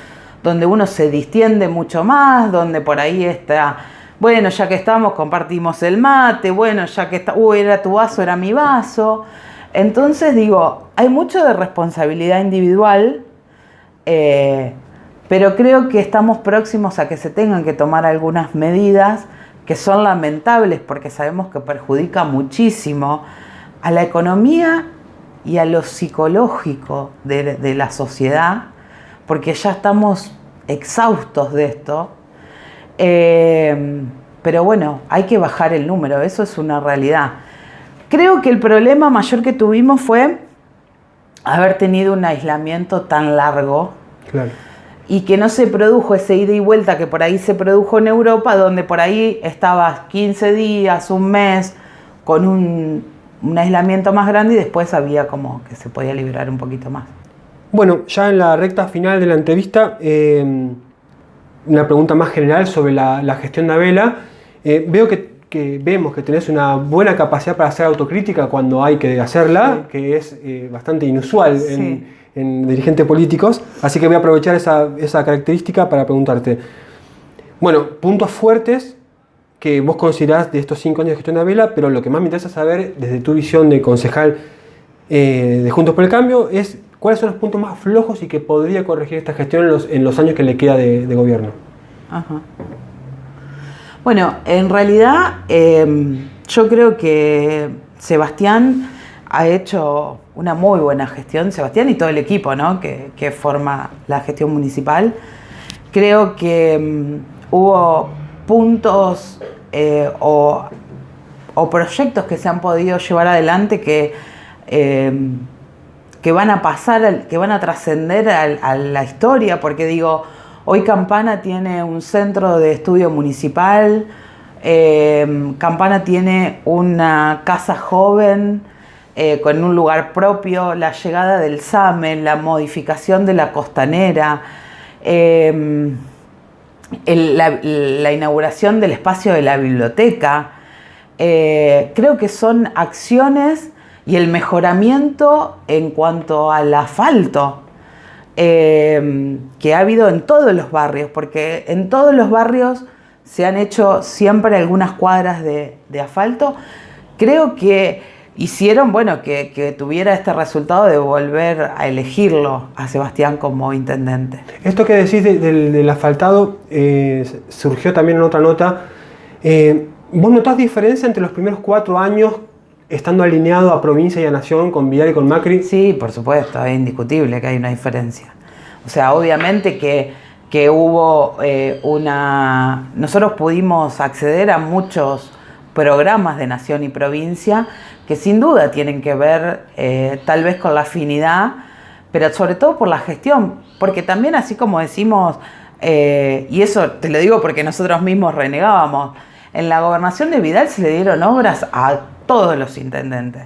donde uno se distiende mucho más, donde por ahí está, bueno, ya que estamos, compartimos el mate, bueno, ya que está, era tu vaso, era mi vaso. Entonces digo, hay mucho de responsabilidad individual, pero creo que estamos próximos a que se tengan que tomar algunas medidas que son lamentables porque sabemos que perjudica muchísimo a la economía y a lo psicológico de la sociedad, porque ya estamos exhaustos de esto. Pero bueno, hay que bajar el número, eso es una realidad. Creo que el problema mayor que tuvimos fue haber tenido un aislamiento tan largo. Claro. Y que no se produjo ese ida y vuelta que por ahí se produjo en Europa, donde por ahí estabas 15 días, un mes, con un aislamiento más grande y después había como que se podía liberar un poquito más. Bueno, ya en la recta final de la entrevista, una pregunta más general sobre la gestión de Abela. Vemos que tenés una buena capacidad para hacer autocrítica cuando hay que hacerla, sí, que es bastante inusual en dirigentes políticos, así que voy a aprovechar esa característica para preguntarte, bueno, puntos fuertes que vos considerás de estos 5 años de gestión de Abela, pero lo que más me interesa saber desde tu visión de concejal de Juntos por el Cambio es cuáles son los puntos más flojos y que podría corregir esta gestión en los años que le queda de gobierno. Ajá. Bueno, en realidad yo creo que Sebastián ha hecho una muy buena gestión, Sebastián y todo el equipo, ¿no?, que forma la gestión municipal. Creo que hubo puntos o proyectos que se han podido llevar adelante que van a pasar, que van a trascender a la historia, porque digo, hoy Campana tiene un centro de estudio municipal, Campana tiene una casa joven con un lugar propio, la llegada del SAME, la modificación de la costanera, la inauguración del espacio de la biblioteca. Creo que son acciones y el mejoramiento en cuanto al asfalto que ha habido en todos los barrios, porque en todos los barrios se han hecho siempre algunas cuadras de asfalto. Creo que hicieron, bueno, que tuviera este resultado de volver a elegirlo a Sebastián como intendente. Esto que decís del asfaltado surgió también en otra nota. ¿Vos notás diferencia entre los primeros 4 años estando alineado a provincia y a nación con Vidal y con Macri? Sí, por supuesto, es indiscutible que hay una diferencia. O sea, obviamente que hubo nosotros pudimos acceder a muchos programas de nación y provincia que sin duda tienen que ver tal vez con la afinidad, pero sobre todo por la gestión, porque también así como decimos, y eso te lo digo porque nosotros mismos renegábamos, en la gobernación de Vidal se le dieron obras a todos los intendentes.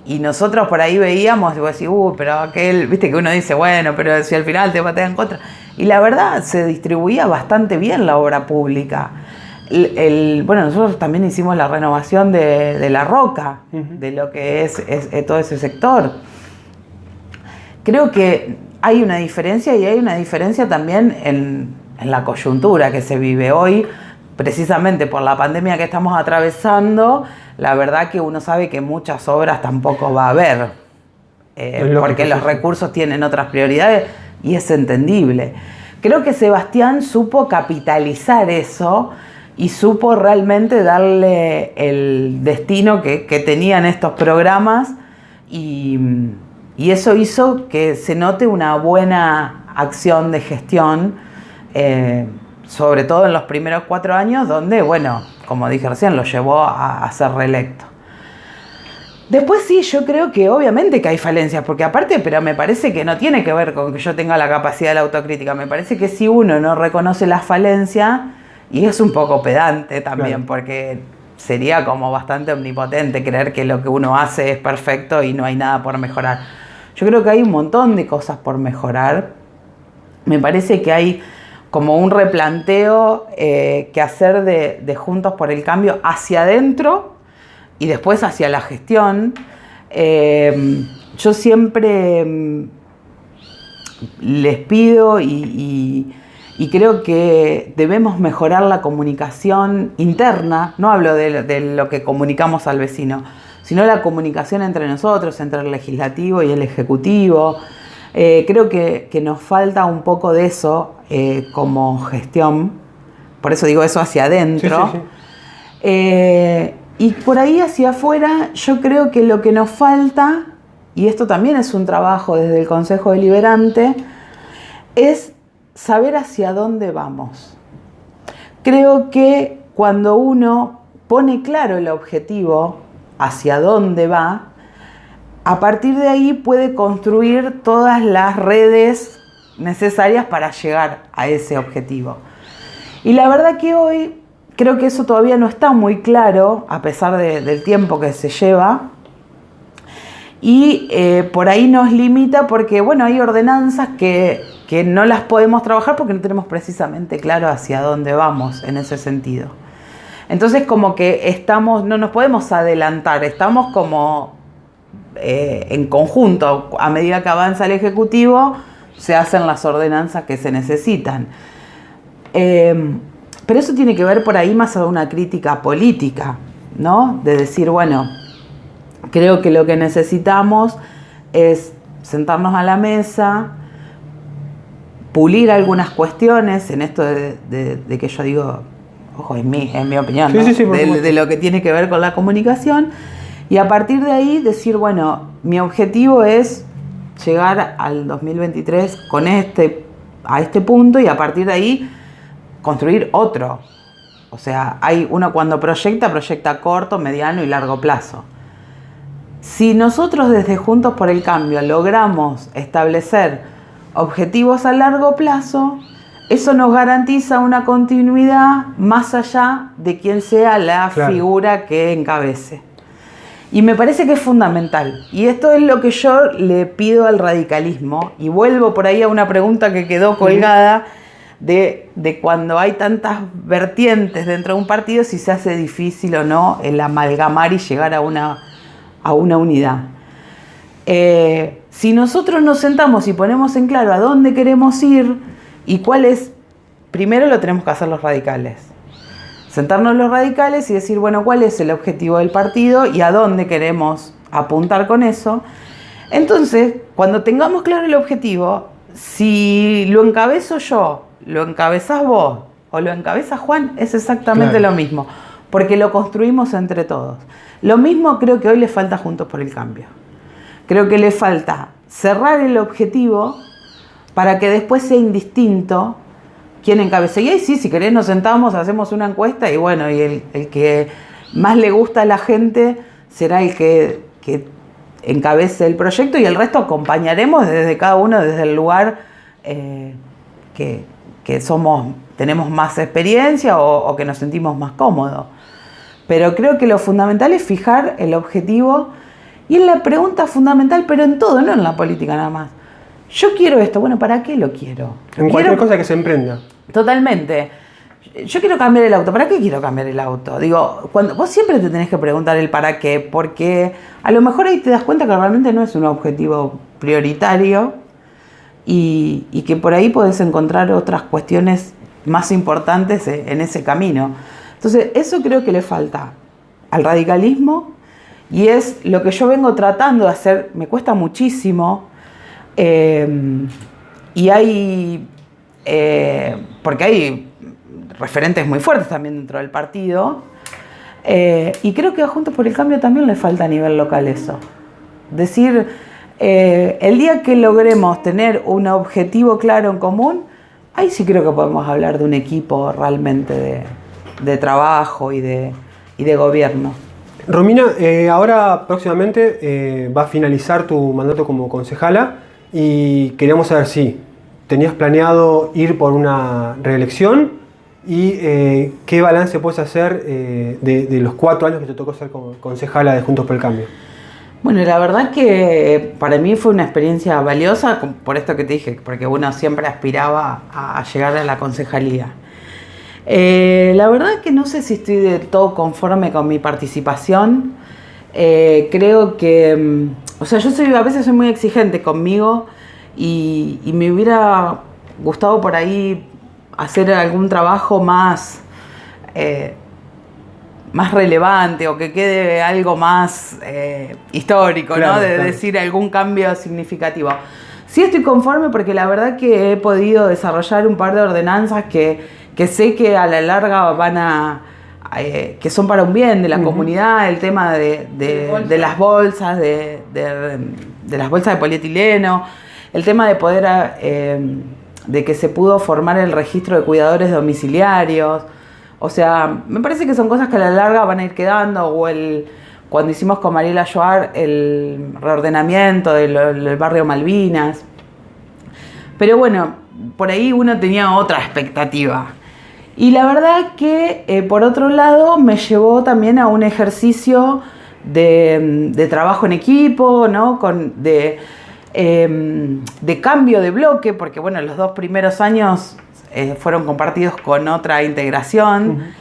Y nosotros por ahí veíamos, y vos decís, pero aquel, viste que uno dice, bueno, pero si al final te patean en contra. Y la verdad, se distribuía bastante bien la obra pública. Bueno, nosotros también hicimos la renovación de La Roca, de lo que es todo ese sector. Creo que hay una diferencia, y hay una diferencia también en la coyuntura que se vive hoy, precisamente por la pandemia que estamos atravesando. La verdad que uno sabe que muchas obras tampoco va a haber, porque los recursos tienen otras prioridades y es entendible. Creo que Sebastián supo capitalizar eso y supo realmente darle el destino que tenían estos programas y eso hizo que se note una buena acción de gestión, sobre todo en los primeros 4 años, donde, bueno, como dije recién, lo llevó a ser reelecto. Después sí, yo creo que obviamente que hay falencias, porque aparte, pero me parece que no tiene que ver con que yo tenga la capacidad de la autocrítica, me parece que si uno no reconoce las falencias, y es un poco pedante también, claro, porque sería como bastante omnipotente creer que lo que uno hace es perfecto y no hay nada por mejorar. Yo creo que hay un montón de cosas por mejorar. Me parece que hay como un replanteo que hacer de Juntos por el Cambio hacia adentro y después hacia la gestión. Yo siempre les pido y creo que debemos mejorar la comunicación interna. No hablo de lo que comunicamos al vecino, sino la comunicación entre nosotros, entre el legislativo y el ejecutivo. Creo que nos falta un poco de eso como gestión, por eso digo eso hacia adentro. Sí, sí, sí. Y por ahí hacia afuera yo creo que lo que nos falta, y esto también es un trabajo desde el Consejo Deliberante, es saber hacia dónde vamos. Creo que cuando uno pone claro el objetivo, hacia dónde va, a partir de ahí puede construir todas las redes necesarias para llegar a ese objetivo. Y la verdad que hoy creo que eso todavía no está muy claro, a pesar del tiempo que se lleva. Y por ahí nos limita porque, bueno, hay ordenanzas que no las podemos trabajar porque no tenemos precisamente claro hacia dónde vamos en ese sentido. Entonces como que no nos podemos adelantar, estamos como en conjunto. A medida que avanza el Ejecutivo, se hacen las ordenanzas que se necesitan. Pero eso tiene que ver por ahí más a una crítica política, ¿no? De decir, bueno, creo que lo que necesitamos es sentarnos a la mesa, pulir algunas cuestiones en esto de que yo digo, ojo, en mi opinión, ¿no? Sí, de lo que tiene que ver con la comunicación, y a partir de ahí decir, bueno, mi objetivo es llegar al 2023 a este punto, y a partir de ahí construir otro. O sea, uno cuando proyecta a corto, mediano y largo plazo. Si nosotros desde Juntos por el Cambio logramos establecer objetivos a largo plazo, eso nos garantiza una continuidad más allá de quién sea la figura que encabece. Y me parece que es fundamental. Y esto es lo que yo le pido al radicalismo. Y vuelvo por ahí a una pregunta que quedó colgada de cuando hay tantas vertientes dentro de un partido, si se hace difícil o no el amalgamar y llegar a una unidad. Si nosotros nos sentamos y ponemos en claro a dónde queremos ir y cuál es, primero lo tenemos que hacer los radicales. Sentarnos los radicales y decir, bueno, cuál es el objetivo del partido y a dónde queremos apuntar con eso. Entonces, cuando tengamos claro el objetivo, si lo encabezo yo, lo encabezás vos o lo encabeza Juan, es exactamente lo mismo, porque lo construimos entre todos. Lo mismo creo que hoy le falta a Juntos por el Cambio. Creo que le falta cerrar el objetivo para que después sea indistinto quién encabeza. Y ahí sí, si querés nos sentamos, hacemos una encuesta y bueno, y el que más le gusta a la gente será el que encabece el proyecto, y el resto acompañaremos desde cada uno, desde el lugar que tenemos más experiencia o que nos sentimos más cómodos. Pero creo que lo fundamental es fijar el objetivo, y es la pregunta fundamental, pero en todo, no en la política nada más. Yo quiero esto, bueno, ¿para qué lo quiero? En cualquier cosa que se emprenda. Totalmente. Yo quiero cambiar el auto. ¿Para qué quiero cambiar el auto? Digo, vos siempre te tenés que preguntar el para qué, porque a lo mejor ahí te das cuenta que realmente no es un objetivo prioritario y que por ahí podés encontrar otras cuestiones más importantes en ese camino. Entonces, eso creo que le falta al radicalismo, y es lo que yo vengo tratando de hacer. Me cuesta muchísimo, y hay, porque hay referentes muy fuertes también dentro del partido, y creo que a Juntos por el Cambio también le falta a nivel local eso. Decir, el día que logremos tener un objetivo claro en común, ahí sí creo que podemos hablar de un equipo realmente de trabajo y de gobierno. Romina, ahora próximamente va a finalizar tu mandato como concejala, y queríamos saber si tenías planeado ir por una reelección y qué balance puedes hacer de los 4 años que te tocó ser concejala de Juntos por el Cambio. Bueno, la verdad que para mí fue una experiencia valiosa, por esto que te dije, porque uno siempre aspiraba a llegar a la concejalía. La verdad que no sé si estoy del todo conforme con mi participación. Creo que, yo a veces soy muy exigente conmigo, y me hubiera gustado por ahí hacer algún trabajo más relevante, o que quede algo más histórico, claro, ¿no? De decir algún cambio significativo. Sí estoy conforme porque la verdad que he podido desarrollar un par de ordenanzas que sé que a la larga que son para un bien de la comunidad. El tema de las bolsas, de las bolsas de polietileno, el tema de poder, de que se pudo formar el registro de cuidadores domiciliarios. O sea, me parece que son cosas que a la larga van a ir quedando, o cuando hicimos con Mariela Joar el reordenamiento del barrio Malvinas. Pero bueno, por ahí uno tenía otra expectativa. Y la verdad que, por otro lado, me llevó también a un ejercicio de trabajo en equipo, ¿no? De cambio de bloque, porque bueno, los 2 primeros años fueron compartidos con otra integración.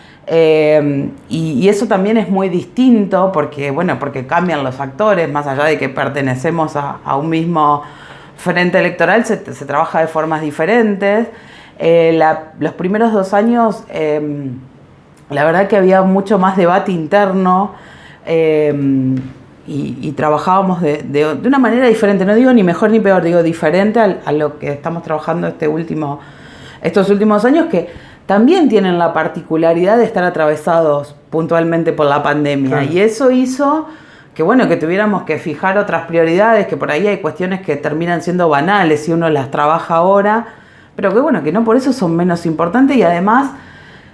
Y eso también es muy distinto porque cambian los actores, más allá de que pertenecemos a un mismo frente electoral, se trabaja de formas diferentes. Los primeros 2 años, la verdad que había mucho más debate interno y trabajábamos de una manera diferente, no digo ni mejor ni peor, digo diferente a lo que estamos trabajando estos últimos años, que también tienen la particularidad de estar atravesados puntualmente por la pandemia. Claro. Y eso hizo que tuviéramos que fijar otras prioridades, que por ahí hay cuestiones que terminan siendo banales si uno las trabaja ahora, pero que no por eso son menos importantes, y además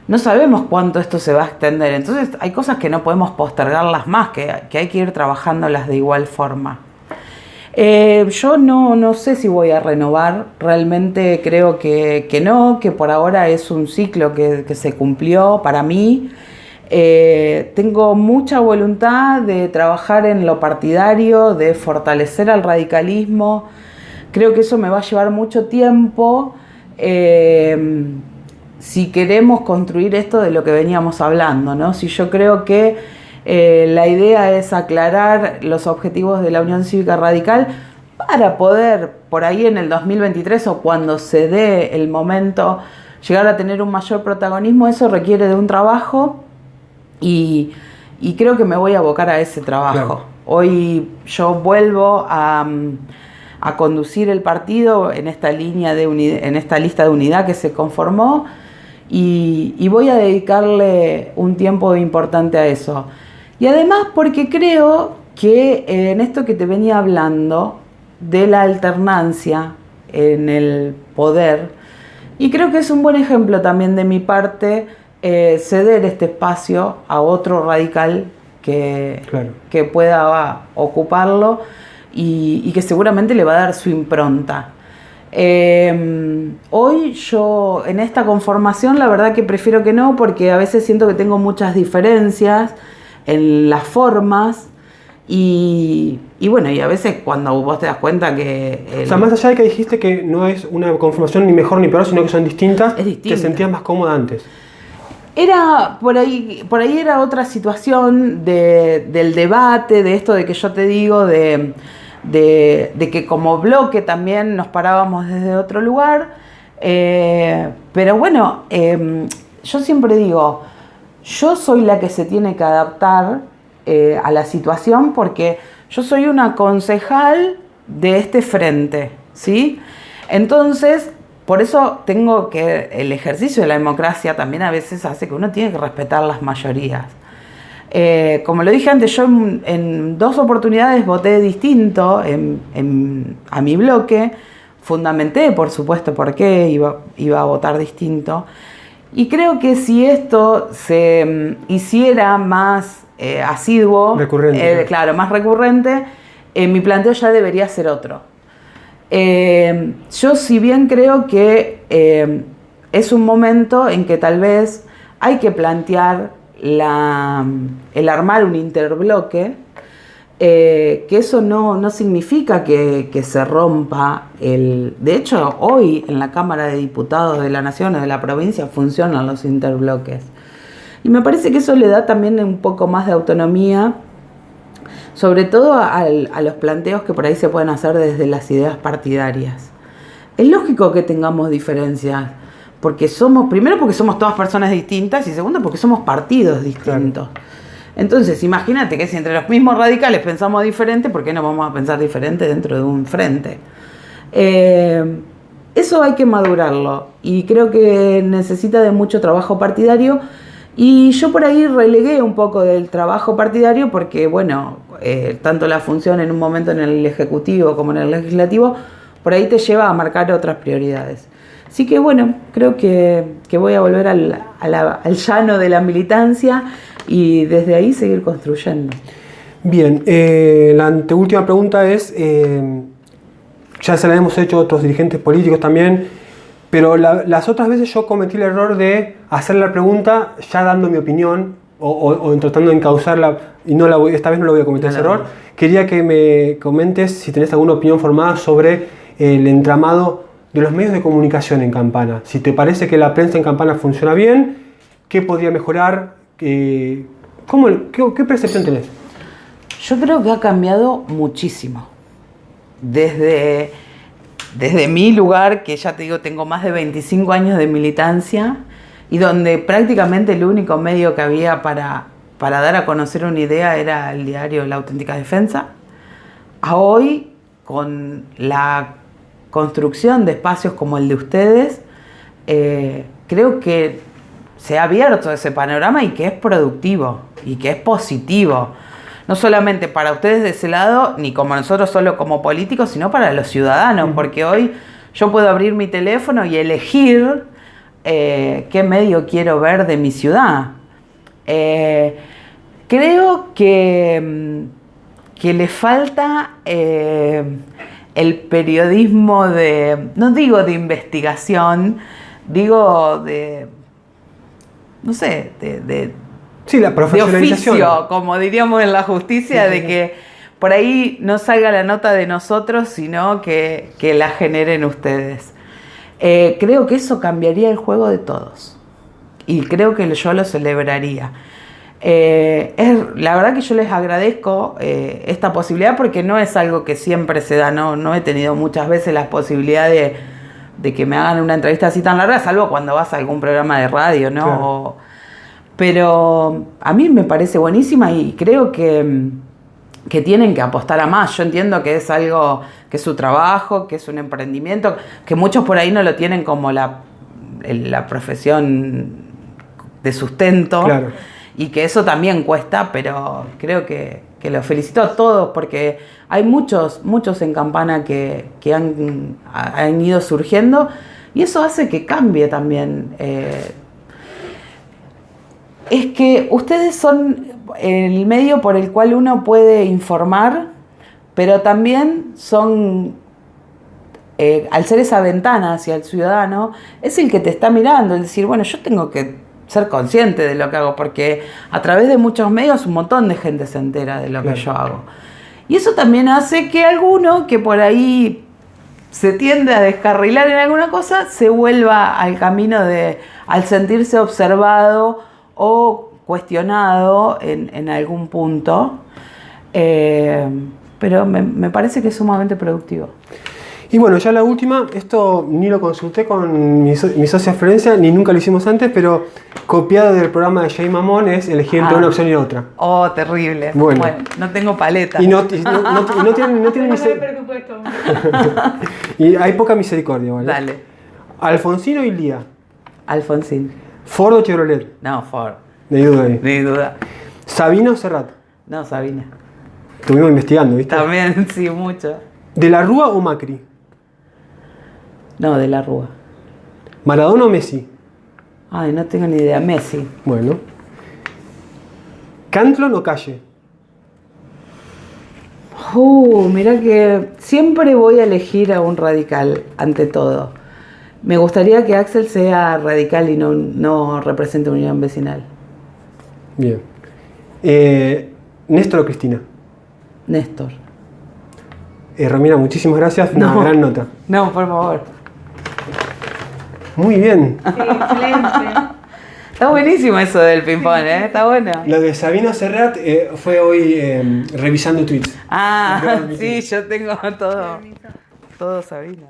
no sabemos cuánto esto se va a extender. Entonces hay cosas que no podemos postergarlas más, que hay que ir trabajándolas de igual forma. Yo no sé si voy a renovar, realmente creo que no, que por ahora es un ciclo que se cumplió para mí. Tengo mucha voluntad de trabajar en lo partidario, de fortalecer al radicalismo. Creo que eso me va a llevar mucho tiempo si queremos construir esto de lo que veníamos hablando, ¿no? Si yo creo que la idea es aclarar los objetivos de la Unión Cívica Radical para poder, por ahí en el 2023 o cuando se dé el momento, llegar a tener un mayor protagonismo. Eso requiere de un trabajo y creo que me voy a abocar a ese trabajo. Claro. Hoy yo vuelvo a conducir el partido en esta línea en esta lista de unidad que se conformó, y voy a dedicarle un tiempo importante a eso. Y además porque creo que en esto que te venía hablando de la alternancia en el poder, y creo que es un buen ejemplo también de mi parte ceder este espacio a otro radical que pueda ocuparlo y que seguramente le va a dar su impronta. Hoy yo en esta conformación la verdad que prefiero que no, porque a veces siento que tengo muchas diferencias en las formas y a veces cuando vos te das cuenta que... O sea, más allá de que dijiste que no es una conformación ni mejor ni peor, sino que son distintas, te sentías más cómoda antes. Era por ahí era otra situación del debate, de esto de que yo te digo, de que como bloque también nos parábamos desde otro lugar, pero yo siempre digo, yo soy la que se tiene que adaptar a la situación, porque yo soy una concejal de este frente, ¿sí? Entonces, por eso tengo que el ejercicio de la democracia también a veces hace que uno tiene que respetar las mayorías. Como lo dije antes, yo en 2 oportunidades voté distinto a mi bloque, fundamenté, por supuesto, por qué iba a votar distinto. Y creo que si esto se hiciera más asiduo, recurrente, claro, más recurrente, mi planteo ya debería ser otro. Yo si bien creo que es un momento en que tal vez hay que plantear el armar un interbloque, que eso no significa que se rompa de hecho, hoy en la Cámara de Diputados de la Nación o de la provincia funcionan los interbloques. Y me parece que eso le da también un poco más de autonomía, sobre todo a los planteos que por ahí se pueden hacer desde las ideas partidarias. Es lógico que tengamos diferencias, primero porque somos todas personas distintas, y segundo porque somos partidos distintos. Claro. Entonces, imagínate que si entre los mismos radicales pensamos diferente, ¿por qué no vamos a pensar diferente dentro de un frente? Eso hay que madurarlo, y creo que necesita de mucho trabajo partidario, y yo por ahí relegué un poco del trabajo partidario porque, tanto la función en un momento en el Ejecutivo como en el Legislativo, por ahí te lleva a marcar otras prioridades. Así que creo que voy a volver al llano de la militancia y desde ahí seguir construyendo. Bien, la anteúltima pregunta es, ya se la hemos hecho a otros dirigentes políticos también, pero las otras veces yo cometí el error de hacer la pregunta ya dando mi opinión o tratando de encauzarla, y esta vez no lo voy a cometer ese error. Quería que me comentes si tenés alguna opinión formada sobre el entramado de los medios de comunicación en Campana. Si te parece que la prensa en Campana funciona bien, ¿qué podría mejorar? ¿Qué percepción tenés? Yo creo que ha cambiado muchísimo. Desde mi lugar, que ya te digo, tengo más de 25 años de militancia, y donde prácticamente el único medio que había para dar a conocer una idea era el diario La Auténtica Defensa, a hoy, con la construcción de espacios como el de ustedes, creo que se ha abierto ese panorama y que es productivo y que es positivo. No solamente para ustedes de ese lado, ni como nosotros solo como políticos, sino para los ciudadanos, porque hoy yo puedo abrir mi teléfono y elegir qué medio quiero ver de mi ciudad. Creo que le falta el periodismo no digo de investigación, digo de, no sé, sí, la profesionalización. De oficio, como diríamos en la justicia, de que por ahí no salga la nota de nosotros, sino que la generen ustedes. Creo que eso cambiaría el juego de todos. Y creo que yo lo celebraría. La verdad que yo les agradezco esta posibilidad, porque no es algo que siempre se da. No he tenido muchas veces la posibilidad de que me hagan una entrevista así tan larga, salvo cuando vas a algún programa de radio, ¿no? Claro. Pero a mí me parece buenísima y creo que tienen que apostar a más. Yo entiendo que es algo, que es su trabajo, que es un emprendimiento, que muchos por ahí no lo tienen como la profesión de sustento. Claro. Y que eso también cuesta, pero creo que los felicito a todos, porque hay muchos en Campana que han ido surgiendo, y eso hace que cambie también. Es que ustedes son el medio por el cual uno puede informar, pero también son, al ser esa ventana hacia el ciudadano, es el que te está mirando, el decir, bueno, yo tengo que ser consciente de lo que hago, porque a través de muchos medios un montón de gente se entera de lo que yo hago. Y eso también hace que alguno que por ahí se tiende a descarrilar en alguna cosa, se vuelva al camino al sentirse observado o cuestionado en algún punto, pero me parece que es sumamente productivo. Y bueno, ya la última, esto ni lo consulté con mi socia Florencia, ni nunca lo hicimos antes, pero copiado del programa de Jay Mamón es elegir entre una opción y otra. Oh, terrible. Bueno, no tengo paleta. Y no tienen misericordia. Y hay poca misericordia, ¿vale? Dale. ¿Alfonsín o Ilía? Alfonsín. ¿Ford o Chevrolet? No, Ford. No hay duda ahí. Ni duda. ¿Sabina o Serrat? No, Sabina. Estuvimos investigando, ¿viste? También, sí, mucho. ¿De la Rúa o Macri? No, de la Rúa. ¿Maradona o Messi? Ay, no tengo ni idea. Messi. Bueno. ¿Cantlon o Calle? Mirá que siempre voy a elegir a un radical, ante todo. Me gustaría que Axel sea radical y no represente una unión vecinal. Bien. ¿Néstor o Cristina? Néstor. Romina, muchísimas gracias. Una gran nota. No, por favor. Muy bien. Sí, excelente. Está buenísimo eso del ping-pong, ¿eh? Está bueno. Lo de Sabina Serrat fue hoy revisando tweets. Sí, yo tengo todo Sabina.